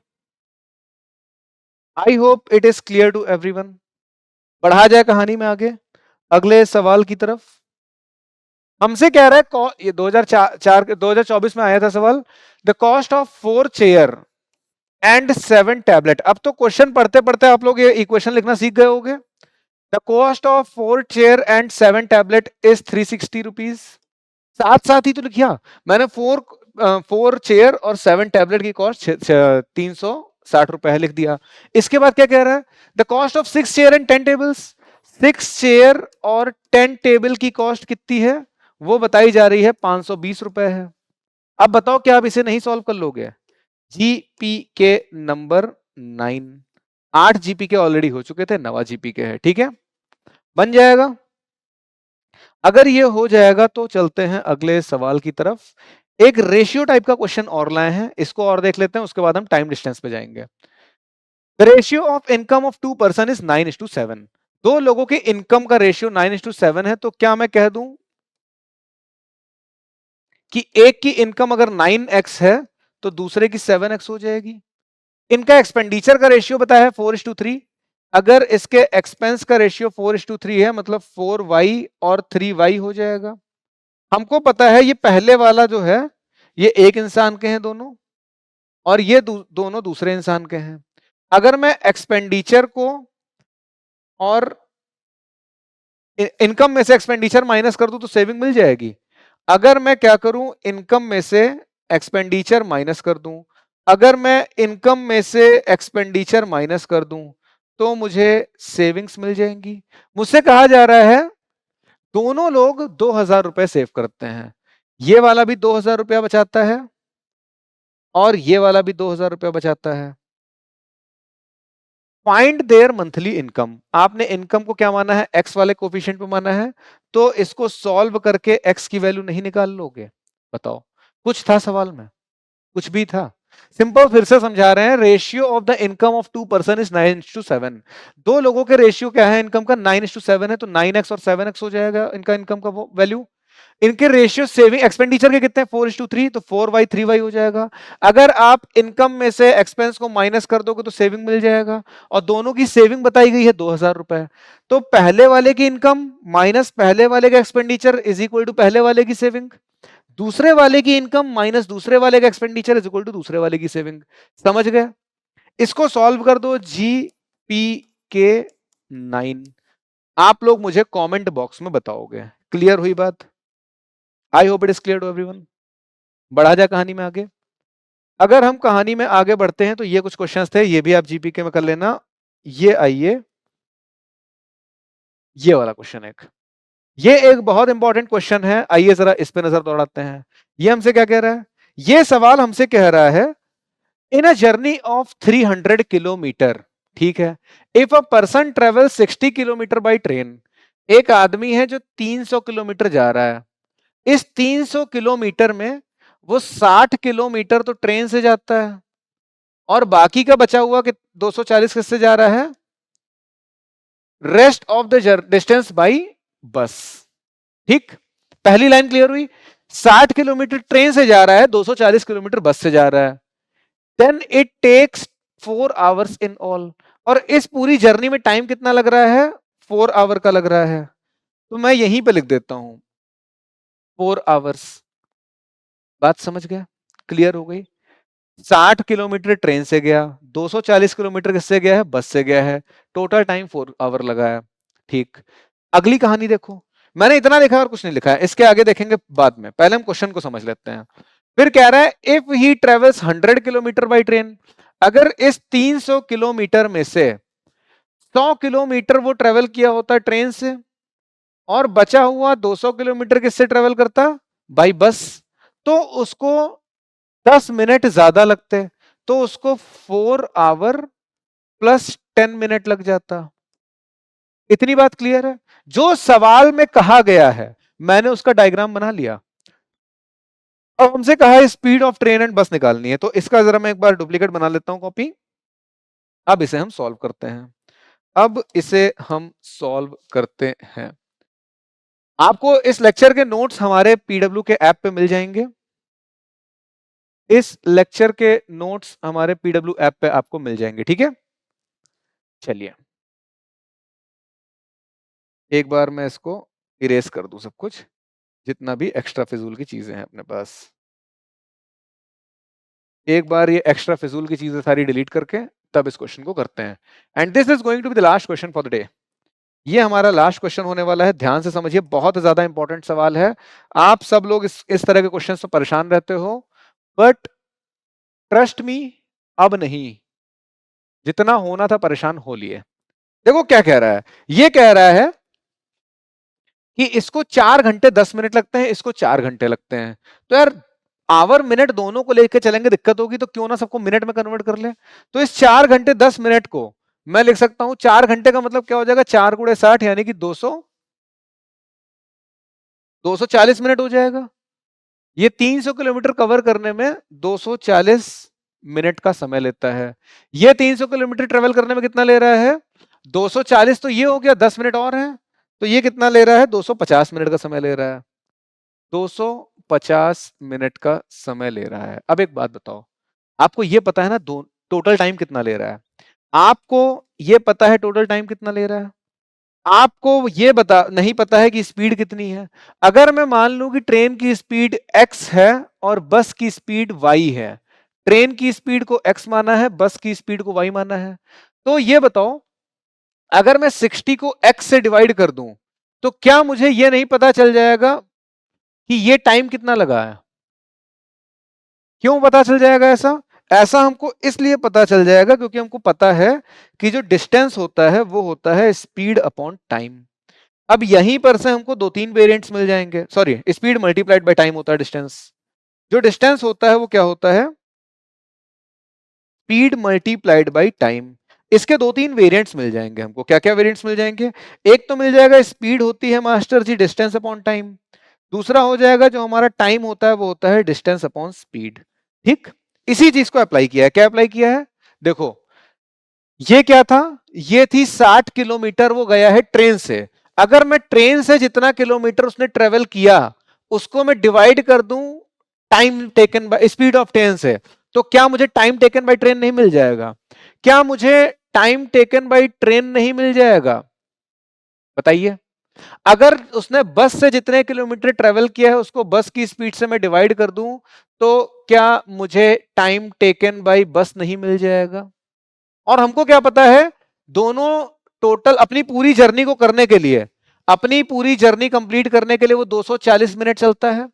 I hope it is clear to everyone. बढ़ा जाए कहानी में आगे, अगले सवाल की तरफ। हमसे कह रहा है ये 2024 में आया था सवाल, the cost of 4 chair and 7 tablet. अब तो क्वेश्चन पढ़ते पढ़ते आप लोग ये इक्वेशन लिखना सीख गए होंगे। The cost of 4 chair and 7 tablet is 360 rupees. साथ साथ ही तो लिखिया मैंने, 4 चेयर और 7 टैबलेट की कॉस्ट 360 रुपए है लिख दिया। इसके बाद क्या कह रहा है? The cost of 6 chair and 10 tables. 6 chair और 10 टेबल की कॉस्ट कितनी है? वो बताई जा रही है 520 रुपए है। अब बताओ क्या आप इसे नहीं सॉल्व कर लोगे? जीपी के नंबर 9, 8 जीपी के ऑलरेडी हो चुके थे, 9 जीपी के है, ठीक है, बन जाएगा। अगर ये हो जाएगा तो चलते हैं अगले सवाल की तरफ। एक रेशियो टाइप का क्वेश्चन और लाए हैं, इसको और देख लेते हैं, उसके बाद हम टाइम डिस्टेंस पे जाएंगे। The ratio of income of 2 person is 9:7। दो लोगों के इनकम का रेशियो 9:7 है, तो क्या मैं कह दूं कि एक की इनकम अगर 9x है तो दूसरे की 7x हो जाएगी। इनका एक्सपेंडिचर का रेशियो बताया है 4:3। अगर इसके एक्सपेंस का रेशियो 4:3 है, मतलब 4y और 3y हो जाएगा। हमको पता है ये पहले वाला जो है ये एक इंसान के हैं दोनों, और ये दोनों दूसरे इंसान के हैं। अगर मैं एक्सपेंडिचर को और इनकम में से एक्सपेंडिचर माइनस कर दूं तो सेविंग मिल जाएगी। अगर मैं क्या करूं, इनकम में से एक्सपेंडिचर माइनस कर दूं, अगर मैं इनकम में से एक्सपेंडिचर माइनस कर दूं तो मुझे सेविंग्स मिल जाएंगी। मुझसे कहा जा रहा है दोनों लोग 2000 रुपए सेव करते हैं, ये वाला भी 2000 रुपया बचाता है और ये वाला भी 2000 रुपया बचाता है। Find there monthly income. आपने इनकम को क्या माना है, एक्स वाले कोफिशिएंट पे माना है, तो इसको सॉल्व करके एक्स की वैल्यू नहीं निकाल लोगे? बताओ, कुछ था सवाल में? कुछ भी था? सिंपल, फिर से समझा रहे हैं। Ratio of the income of 2 person is 9:7। दो लोगों के रेशियो क्या है इनकम का? 9:7 है, तो 9x और 7x हो जाएगा इनका इनकम का वो वैल्यू। इनके रेशियो सेविंग एक्सपेंडिचर के कितने हैं? 4:3, तो 4y 3y हो जाएगा। अगर आप इनकम में से एक्सपेंस को माइनस कर दोगे तो सेविंग मिल जाएगा, और दोनों की सेविंग बताई गई है 2000 रुपए। तो पहले वाले की इनकम माइनस पहले वाले का एक्सपेंडिचर इज इक्वल टू पहले वाले की सेविंग। दूसरे वाले की इनकम माइनस दूसरे वाले का एक्सपेंडिचर इज इक्वल टू दूसरे वाले की सेविंग। समझ गए? इसको सॉल्व कर दो। GPK 9 आप लोग मुझे कमेंट बॉक्स में बताओगे। क्लियर हुई बात? I hope it is clear to everyone. बढ़ा जाए कहानी में आगे। अगर हम कहानी में आगे बढ़ते हैं तो ये कुछ क्वेश्चंस थे, ये भी आप जीपीके में कर लेना। ये आइए, ये वाला क्वेश्चन ये एक बहुत इंपॉर्टेंट क्वेश्चन है। आइए जरा इस पे नजर दौड़ाते हैं। ये हमसे क्या कह रहा है? ये सवाल हमसे कह रहा है, इन अ जर्नी ऑफ 300 किलोमीटर, ठीक है, if a person travel 60 kilometre by train, एक आदमी है जो 300 किलोमीटर जा रहा है। इस 300 किलोमीटर में वो 60 किलोमीटर तो ट्रेन से जाता है, और बाकी का बचा हुआ कि 240 किससे जा रहा है? Rest of the distance by bus. ठीक, पहली लाइन क्लियर हुई? 60 किलोमीटर ट्रेन से जा रहा है, 240 किलोमीटर बस से जा रहा है। Then it takes 4 hours in all, और इस पूरी जर्नी में टाइम कितना लग रहा है? 4 आवर का लग रहा है। तो मैं यहीं पे लिख देता हूं 4 आवर्स। बात समझ गया? क्लियर हो गई? 60 किलोमीटर ट्रेन से गया, 240 किलोमीटर किससे गया है? बस से गया है। टोटल टाइम 4 आवर लगा है। ठीक, अगली कहानी देखो। मैंने इतना लिखा और कुछ नहीं लिखा है, इसके आगे देखेंगे बाद में, पहले हम क्वेश्चन को समझ लेते हैं। फिर कह रहा है if he travels 100 kilometre by train, अगर इस 300 किलोमीटर में से 100 किलोमीटर वो ट्रेवल किया होता ट्रेन से, और बचा हुआ 200 किलोमीटर किससे ट्रेवल करता? बाई बस, तो उसको 10 मिनट ज्यादा लगते, तो उसको 4 आवर प्लस 10 मिनट लग जाता। इतनी बात क्लियर है? जो सवाल में कहा गया है मैंने उसका डायग्राम बना लिया। अब हमसे कहा है स्पीड ऑफ ट्रेन एंड बस निकालनी है, तो इसका जरा मैं एक बार डुप्लीकेट बना लेता हूं कॉपी। अब इसे हम सॉल्व करते हैं। अब इसे हम सॉल्व करते हैं। आपको इस लेक्चर के नोट्स हमारे पीडब्ल्यू के ऐप पे मिल जाएंगे। इस लेक्चर के नोट्स हमारे पीडब्ल्यू ऐप पे आपको मिल जाएंगे। ठीक है, चलिए एक बार मैं इसको इरेज कर दूं, सब कुछ जितना भी एक्स्ट्रा फिजूल की चीजें हैं अपने पास। एक बार ये एक्स्ट्रा फिजूल की चीजें सारी डिलीट करके तब इस क्वेश्चन को करते हैं। And this is going to be the last question for the day. ये हमारा लास्ट क्वेश्चन होने वाला है। ध्यान से समझिए, बहुत ज्यादा इंपॉर्टेंट सवाल है। आप सब लोग इस तरह के क्वेश्चन से परेशान रहते हो, बट ट्रस्ट मी, अब नहीं, जितना होना था परेशान हो लिए। देखो क्या कह रहा है, ये कह रहा है कि इसको 4 घंटे 10 मिनट लगते हैं, इसको 4 घंटे लगते हैं। तो यार आवर मिनट दोनों को लेकर चलेंगे, दिक्कत होगी, तो क्यों ना सबको मिनट में कन्वर्ट कर ले। तो इस 4 घंटे 10 मिनट को मैं लिख सकता हूं, 4 घंटे का मतलब क्या हो जाएगा? 4 गुणे 60 यानी कि 240 मिनट हो जाएगा। ये 300 किलोमीटर कवर करने में 240 मिनट का समय लेता है। ये 300 किलोमीटर ट्रेवल करने में कितना ले रहा है? 240, तो ये हो गया 10 मिनट और है, तो ये कितना ले रहा है? 250 मिनट का समय ले रहा है। 250 मिनट का समय ले रहा है। अब एक बात बताओ, आपको ये पता है ना टोटल टाइम कितना ले रहा है? आपको ये पता है टोटल टाइम कितना ले रहा है? आपको ये नहीं पता है कि स्पीड कितनी है। अगर मैं मान लूं कि ट्रेन की स्पीड x है और बस की स्पीड y है, ट्रेन की स्पीड को x माना है, बस की स्पीड को y माना है, तो ये बताओ अगर मैं 60 को x से डिवाइड कर दूं तो क्या मुझे ये नहीं पता चल जाएगा कि ये टाइम कितना लगा है? क्यों पता चल जाएगा ऐसा? ऐसा हमको इसलिए पता चल जाएगा क्योंकि हमको पता है कि जो डिस्टेंस होता है वो होता है स्पीड अपॉन टाइम। अब यहीं पर से हमको 2-3 वेरिएंट्स मिल जाएंगे। Sorry, speed multiplied by time होता है डिस्टेंस। जो डिस्टेंस होता है वो क्या होता है? Speed multiplied by time. इसके 2-3 वेरिएंट्स मिल जाएंगे हमको। क्या क्या वेरिएंट्स मिल जाएंगे? एक तो मिल जाएगा स्पीड होती है मास्टर जी डिस्टेंस अपॉन टाइम। दूसरा हो जाएगा जो हमारा टाइम होता है वो होता है डिस्टेंस अपॉन स्पीड। ठीक, इसी चीज को अप्लाई किया है। क्या अप्लाई किया है? देखो ये क्या था, ये थी 60 किलोमीटर, वो गया है ट्रेन से। अगर मैं ट्रेन से जितना किलोमीटर उसने ट्रेवल किया उसको मैं डिवाइड कर दूं time taken by speed of train से, तो क्या मुझे टाइम टेकन बाय ट्रेन नहीं मिल जाएगा? क्या मुझे टाइम टेकन बाय ट्रेन नहीं मिल जाएगा? बताइए। अगर उसने बस से जितने किलोमीटर ट्रेवल किया है उसको बस की स्पीड से मैं डिवाइड कर दूं तो क्या मुझे टाइम टेकन बाय बस नहीं मिल जाएगा? और हमको क्या पता है, दोनों टोटल अपनी पूरी जर्नी को करने के लिए, अपनी पूरी जर्नी कंप्लीट करने के लिए वो 240 मिनट चलता है।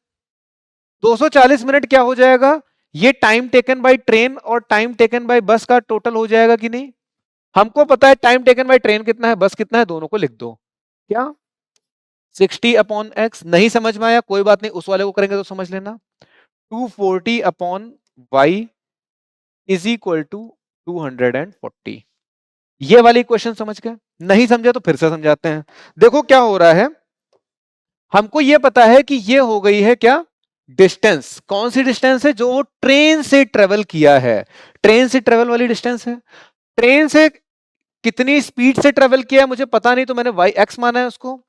240 मिनट क्या हो जाएगा, ये टाइम टेकन बाय ट्रेन और टाइम टेकन बाय बस का टोटल हो जाएगा कि नहीं? हमको पता है टाइम टेकन बाय ट्रेन कितना है, बस कितना है, दोनों को लिख दो। क्या 60 अपॉन एक्स? नहीं समझ में आया कोई बात नहीं, उस वाले को करेंगे तो समझ लेना। 240 upon y is equal to 240। ये वाली क्वेश्चन समझ गए? नहीं समझे तो फिर से समझाते हैं। देखो क्या हो रहा है, हमको ये पता है कि ये हो गई है क्या, डिस्टेंस। कौन सी डिस्टेंस है? जो वो ट्रेन से ट्रेवल किया है, ट्रेन से ट्रेवल वाली डिस्टेंस है। ट्रेन से कितनी स्पीड से ट्रेवल किया है मुझे पता नहीं, तो मैंने वाई एक्स माना है उसको।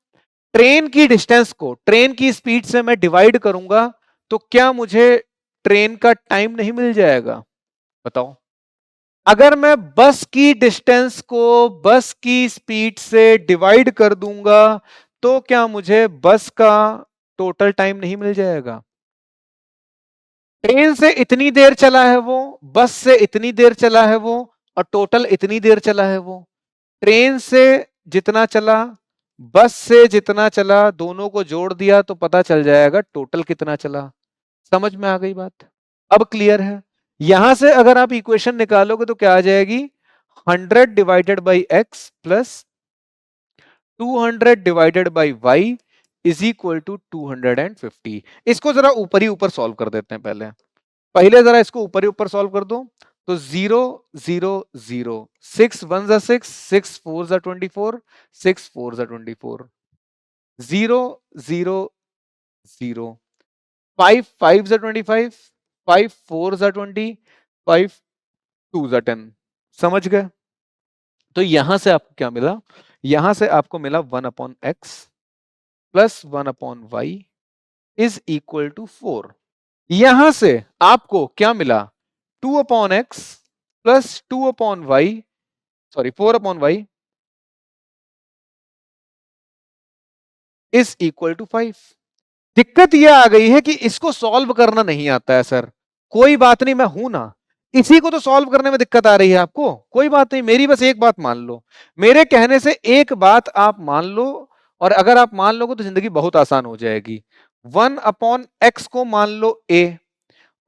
ट्रेन की डिस्टेंस को ट्रेन की स्पीड से मैं डिवाइड करूंगा तो क्या मुझे ट्रेन का टाइम नहीं मिल जाएगा? बताओ। अगर मैं बस की डिस्टेंस को बस की स्पीड से डिवाइड कर दूंगा तो क्या मुझे बस का टोटल टाइम नहीं मिल जाएगा? ट्रेन से इतनी देर चला है वो, बस से इतनी देर चला है वो, और टोटल इतनी देर चला है वो। ट्रेन से जितना चला, बस से जितना चला, दोनों को जोड़ दिया तो पता चल जाएगा टोटल कितना चला। समझ में आ गई बात? अब क्लियर है? यहां से अगर आप इक्वेशन निकालोगे तो क्या आ जाएगी, 100 divided by x plus 200 divided by y is equal to 250। इसको जरा ऊपर ही ऊपर सॉल्व कर देते हैं। पहले जरा इसको ऊपर ही ऊपर सॉल्व कर दो। तो 0 0 0, 6 1 जा 6, 6 4 जा 24, 6 4 जा 24, 0 0 0, 5 5 जा 25, 5 4 जा 20, 5 2 जा 10। समझ गए? तो यहां से आपको क्या मिला, यहां से आपको मिला 1 upon x plus 1 upon y is equal to 4। यहां से आपको क्या मिला, 2 upon x plus 2 upon y, sorry 4 upon y is equal to 5। दिक्कत यह आ गई है कि इसको सॉल्व करना नहीं आता है सर। कोई बात नहीं, मैं हूं ना। इसी को तो सॉल्व करने में दिक्कत आ रही है आपको। कोई बात नहीं, मेरी बस एक बात मान लो, मेरे कहने से एक बात आप मान लो, और अगर आप मान लोगे तो जिंदगी बहुत आसान हो जाएगी। 1 अपॉन एक्स को मान लो ए,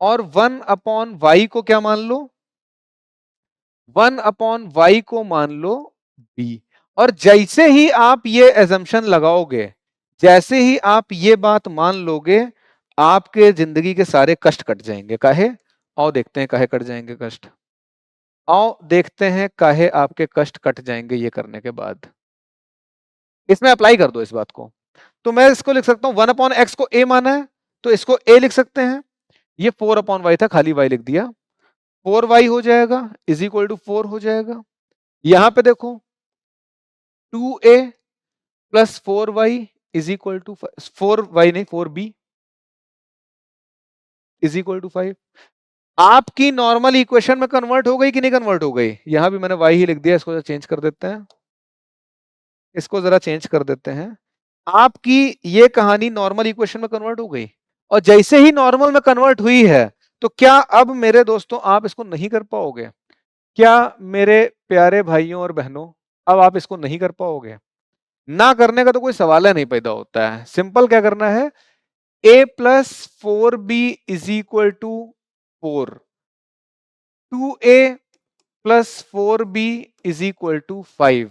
और 1 अपॉन वाई को क्या मान लो, 1 अपॉन वाई को मान लो बी। और जैसे ही आप ये एजम्पशन लगाओगे, जैसे ही आप ये बात मान लोगे, आपके जिंदगी के सारे कष्ट कट जाएंगे। काहे? आओ देखते हैं काहे कट जाएंगे कष्ट। आओ देखते हैं काहे आपके कष्ट कट जाएंगे ये करने के बाद। इसमें अप्लाई कर दो इस बात को। तो मैं इसको लिख सकता हूं 1 अपॉन एक्स को ए माना है तो इसको ए लिख सकते हैं। ये 4 अपॉन वाई था, खाली वाई लिख दिया। 4y हो जाएगा इज इक्वल टू 4 हो जाएगा। यहां पे देखो 2a plus 4y is equal to 4y नहीं 4b इज इक्वल टू 5। आपकी नॉर्मल इक्वेशन में कन्वर्ट हो गई कि नहीं कन्वर्ट हो गई? यहां भी मैंने y ही लिख दिया, इसको चेंज कर देते हैं, इसको जरा चेंज कर देते हैं। आपकी ये कहानी नॉर्मल इक्वेशन में कन्वर्ट हो गई, और जैसे ही नॉर्मल में कन्वर्ट हुई है तो क्या अब मेरे दोस्तों आप इसको नहीं कर पाओगे? क्या मेरे प्यारे भाइयों और बहनों, अब आप इसको नहीं कर पाओगे? ना करने का तो कोई सवाल है नहीं पैदा होता है। सिंपल क्या करना है, a plus 4b is equal to 4, 2a plus 4b is equal to 5।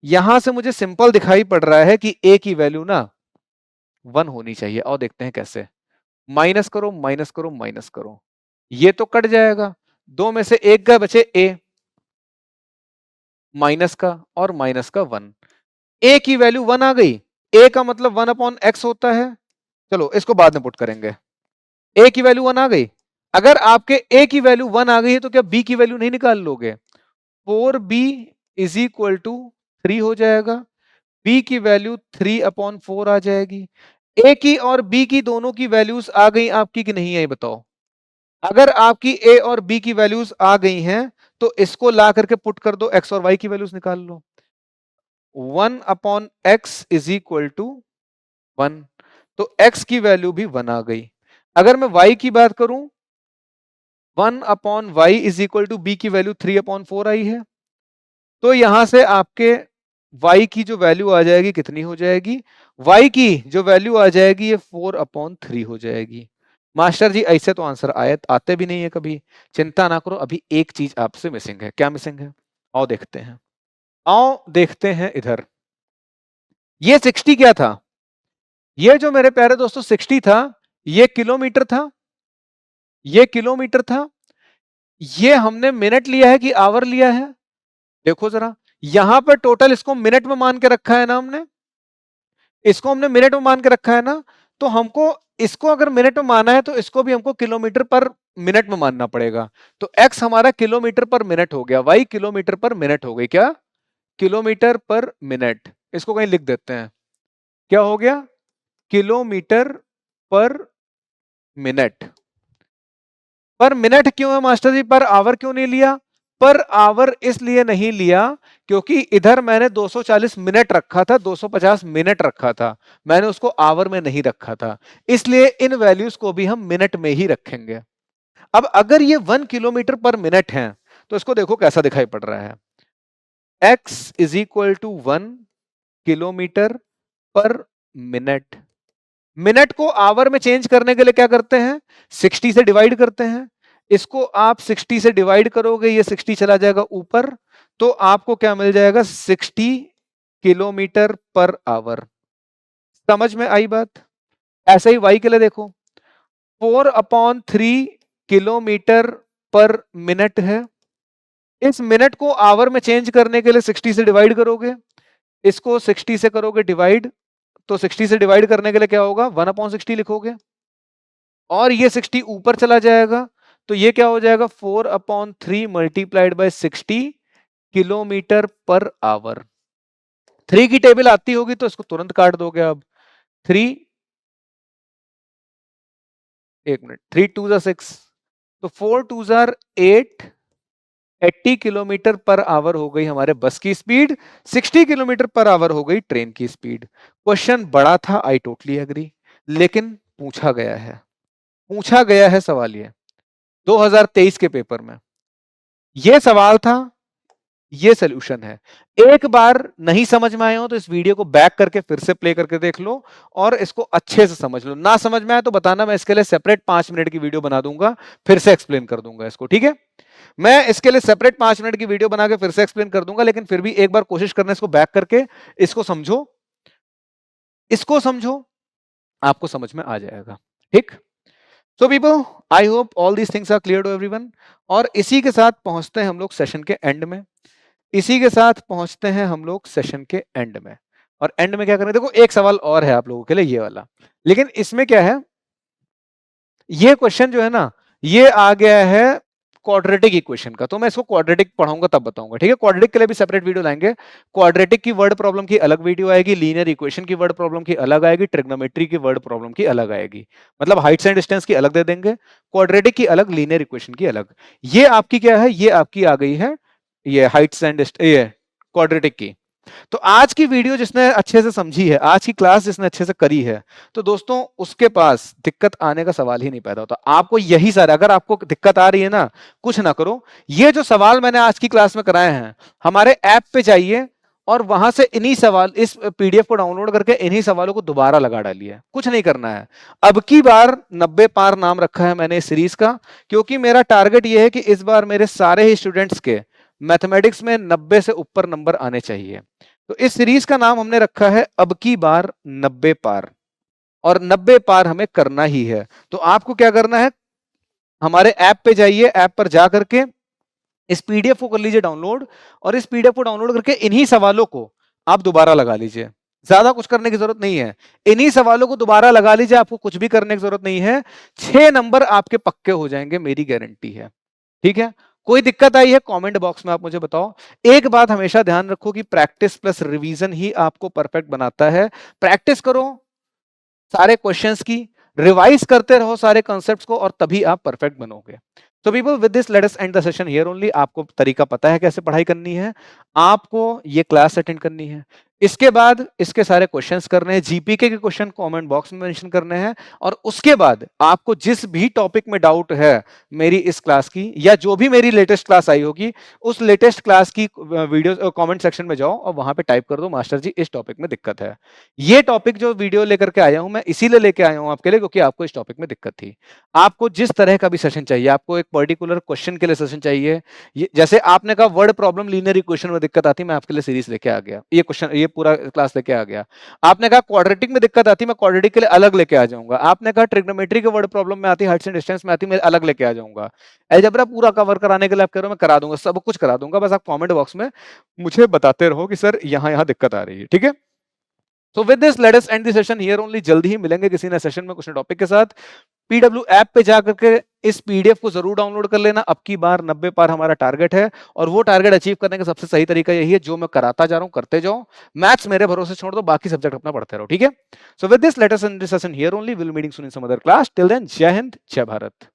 यहां से मुझे सिंपल दिखाई पड़ रहा है कि a की वैल्यू ना 1 होनी चाहिए। और देखते हैं कैसे। माइनस करो माइनस करो माइनस करो, ये तो कट जाएगा। दो में से एक गए, बचे a। माइनस का और माइनस का 1। ए की वैल्यू 1 आ गई, ए का मतलब 1/x होता है। चलो इसको बाद में पुट करेंगे। ए की वैल्यू 1 आ गई। अगर आपके ए की वैल्यू 1 आ गई है तो क्या बी की वैल्यू नहीं निकाल लोगे? 4b इज इक्वल टू 3 हो जाएगा। बी की वैल्यू 3/4 आ जाएगी। ए की और बी की दोनों की वैल्यूज आ गई आपकी कि नहीं आई बताओ? अगर आपकी ए और बी की वैल्यूज आ गई हैं तो इसको ला करके पुट कर दो, एक्स और वाई की वैल्यूज निकाल लो। 1/x इज इक्वल टू 1, तो x की वैल्यू भी 1 आ गई। अगर मैं y की बात करूं, 1/y is equal to b की वैल्यू 3/4 आई है, तो यहां से आपके y की जो वैल्यू आ जाएगी कितनी हो जाएगी? y की जो वैल्यू आ जाएगी ये 4/3 हो जाएगी। मास्टर जी ऐसे तो आंसर आते भी नहीं है कभी। चिंता ना करो, अभी एक चीज आपसे मिसिंग है। क्या मिसिंग है? आओ देखते हैं। आओ देखते हैं इधर। ये 60 क्या था? ये जो मेरे प्यारे दोस्तों 60 था, ये किलोमीटर था, ये किलोमीटर था। ये हमने मिनट लिया है कि आवर लिया है? देखो जरा, यहां पर टोटल इसको मिनट में मान के रखा है ना हमने, इसको हमने मिनट में मान के रखा है ना, तो हमको इसको अगर मिनट में माना है तो इसको भी हमको किलोमीटर पर मिनट में मानना पड़ेगा। तो x हमारा किलोमीटर पर मिनट हो गया, y किलोमीटर पर मिनट हो गई। क्या? Kilometre per minute. इसको कहीं लिख देते हैं। क्या हो गया? Kilometre per minute. पर मिनट क्यों है मास्टर जी, पर आवर क्यों नहीं लिया? पर आवर इसलिए नहीं लिया क्योंकि इधर मैंने 240 मिनट रखा था, 250 मिनट रखा था, मैंने उसको आवर में नहीं रखा था। इसलिए इन वैल्यूज को भी हम मिनट में ही रखेंगे। अब अगर ये 1 किलोमीटर पर मिनट है तो इसको देखो कैसा दिखाई पड़ रहा है। x is equal to 1 kilometre per minute. Minute को आवर में चेंज करने के लिए क्या करते हैं? 60 से डिवाइड करते हैं। इसको आप 60 से डिवाइड करोगे, ये 60 चला जाएगा ऊपर, तो आपको क्या मिल जाएगा? 60 किलोमीटर पर आवर। समझ में आई बात? ऐसे ही y के लिए देखो, 4/3 किलोमीटर पर मिनट है। इस मिनट को आवर में चेंज करने के लिए 60 से डिवाइड करोगे, इसको 60 से करोगे डिवाइड, तो 60 से डिवाइड करने के लिए क्या होगा? 1/60 लिखोगे और ये 60 ऊपर चला जाएगा, तो ये क्या हो जाएगा? 4/3 multiplied by 60 kilometre per hour. 3 की टेबल आती होगी तो इसको तुरंत काट दोगे। अब 3, 1 मिनट, 3 2 जा 6, तो 4 2 जार 8, 80 किलोमीटर पर आवर हो गई हमारे बस की स्पीड, 60 किलोमीटर पर आवर हो गई ट्रेन की स्पीड। क्वेश्चन बड़ा था, आई टोटली एग्री, लेकिन पूछा गया है सवाल ये 2023 के पेपर में। ये सवाल था, ये सोल्यूशन है। एक बार नहीं समझ में आए हो तो इस वीडियो को बैक करके फिर से प्ले करके देख लो और इसको अच्छे से समझ लो। ना समझ में आए तो बताना, मैं इसके लिए सेपरेट 5 मिनट की वीडियो बना दूंगा, फिर से एक्सप्लेन कर दूंगा इसको। ठीक है, मैं इसके लिए सेपरेट 5 मिनट की वीडियो बना के फिर से एक्सप्लेन कर दूंगा, लेकिन फिर भी एक बार कोशिश करना, इसको बैक करके इसको समझो, इसको समझो, आपको समझ में आ जाएगा। ठीक, so people, I hope all these things are clear to everyone. और इसी के साथ पहुंचते हैं हम लोग सेशन के एंड में। इसी के साथ पहुंचते हैं हम लोग सेशन के एंड में। और एंड में क्या करें? देखो एक सवाल और है आप लोगों के लिए, ये वाला, लेकिन इसमें क्या है, ये क्वेश्चन जो है ना, ये आ गया है क्वाड्रेटिक इक्वेशन का, तो मैं इसको क्वाड्रेटिक पढ़ाऊंगा तब बताऊंगा। ठीक है, क्वाड्रेटिक के लिए भी सेपरेट वीडियो लाएंगे। क्वाड्रेटिक की वर्ड प्रॉब्लम की अलग वीडियो आएगी, लीनियर इक्वेशन की वर्ड प्रॉब्लम की अलग आएगी, ट्रिग्नोमेट्री की वर्ड प्रॉब्लम की अलग आएगी। मतलब हाइट्स एंड डिस्टेंस की अलग दे देंगे, क्वाड्रेटिक की अलग, लीनियर इक्वेशन की अलग। ये आपकी क्या है? ये आपकी आ गई है ये हाइट्स एंड ये क्वाड्रेटिक की। तो आज की वीडियो जिसने अच्छे से समझी है, आज की क्लास जिसने अच्छे से करी है, तो दोस्तों उसके पास दिक्कत आने का सवाल ही नहीं पैदा होता। आपको यही सारा, अगर आपको दिक्कत आ रही है ना, कुछ ना करो, ये जो सवाल मैंने आज की क्लास में कराए हैं, हमारे ऐप पे जाइए और वहां से इन्हीं सवाल, इस पीडीएफ को डाउनलोड करके इन्हीं सवालों को दोबारा लगा डालिए। कुछ नहीं करना है। अब की बार 90 पार नाम रखा है मैंने इस सीरीज का, क्योंकि मेरा टारगेट यह है कि इस बार मेरे सारे ही स्टूडेंट्स के मैथमेटिक्स में 90 से ऊपर नंबर आने चाहिए। तो इस सीरीज का नाम हमने रखा है अब की बार 90 पार, और 90 पार हमें करना ही है। तो आपको क्या करना है? हमारे ऐप पे जाइए, ऐप पर जा करके इस पीडीएफ को कर लीजिए डाउनलोड, और इस पीडीएफ को डाउनलोड करके इन्हीं सवालों को आप दोबारा लगा लीजिए। ज्यादा कुछ करने की जरूरत नहीं है, इन्हीं सवालों को दोबारा लगा लीजिए, आपको कुछ भी करने की जरूरत नहीं है। 6 नंबर आपके पक्के हो जाएंगे, मेरी गारंटी है। ठीक है, कोई दिक्कत आई है कमेंट बॉक्स में आप मुझे बताओ। एक बात हमेशा ध्यान रखो कि प्रैक्टिस प्लस रिवीजन ही आपको परफेक्ट बनाता है। प्रैक्टिस करो सारे क्वेश्चंस की, रिवाइज करते रहो सारे कॉन्सेप्ट्स को, और तभी आप परफेक्ट बनोगे। तो people with this let us end the session here only. आपको तरीका पता है कैसे पढ़ाई करनी है, आपको ये क्लास अटेंड करनी है, इसके बाद इसके सारे क्वेश्चंस करने हैं, जीपीके के क्वेश्चन कमेंट बॉक्स में मेंशन करने हैं, और उसके बाद आपको जिस भी टॉपिक में डाउट है मेरी इस क्लास की, या जो भी मेरी लेटेस्ट क्लास आई होगी, उस लेटेस्ट क्लास की वीडियो कमेंट सेक्शन में जाओ और वहां पे टाइप कर दो मास्टर जी इस टॉपिक में दिक्कत है। ये टॉपिक जो वीडियो लेकर के आया हूं मैं इसीलिए लेके आया हूं आपके लिए क्योंकि आपको इस टॉपिक में दिक्कत थी। आपको जिस तरह का भी सेशन चाहिए, आपको एक पर्टिकुलर क्वेश्चन के लिए सेशन चाहिए, जैसे आपने कहा वर्ड प्रॉब्लम लीनियर इक्वेशन में दिक्कत आती, मैं आपके लिए सीरीज लेके आ गया, ये क्वेश्चन ये पूरा क्लास लेके आ गया। आपने कहा क्वाड्रेटिक में दिक्कत आती, मैं क्वाड्रेटिक के लिए अलग लेके आ जाऊंगा। आपने कहा ट्रिग्नोमेट्री के वर्ड प्रॉब्लम में आती, हाइट्स एंड डिस्टेंस में आती, मैं अलग लेके आ जाऊंगा। अलजेब्रा पूरा कवर कराने के लिए आप कह रहे हो मैं करा दूंगा, सब कुछ करा दूंगा, बस आप कमेंट बॉक्स में मुझे बताते रहो कि सर यहाँ यहाँ दिक्कत आ रही है। ठीक है, तो with this let us end the session here only. जल्दी ही मिलेंगे किसी नए सेशन में कुछ नए टॉपिक के साथ। पीडब्ल्यू ऐप पे जाकर के इस पीडीएफ को जरूर डाउनलोड कर लेना। अब की बार 90 पार हमारा टारगेट है, और वो टारगेट अचीव करने का सबसे सही तरीका यही है, जो मैं कराता जा रहा हूं करते जाओ। मैथ्स मेरे भरोसे छोड़ दो, बाकी सब्जेक्ट अपना पढ़ते रहो। ठीक है, so with this let us end the session here only. Will meeting soon in some other class. Till then जय हिंद जय भारत।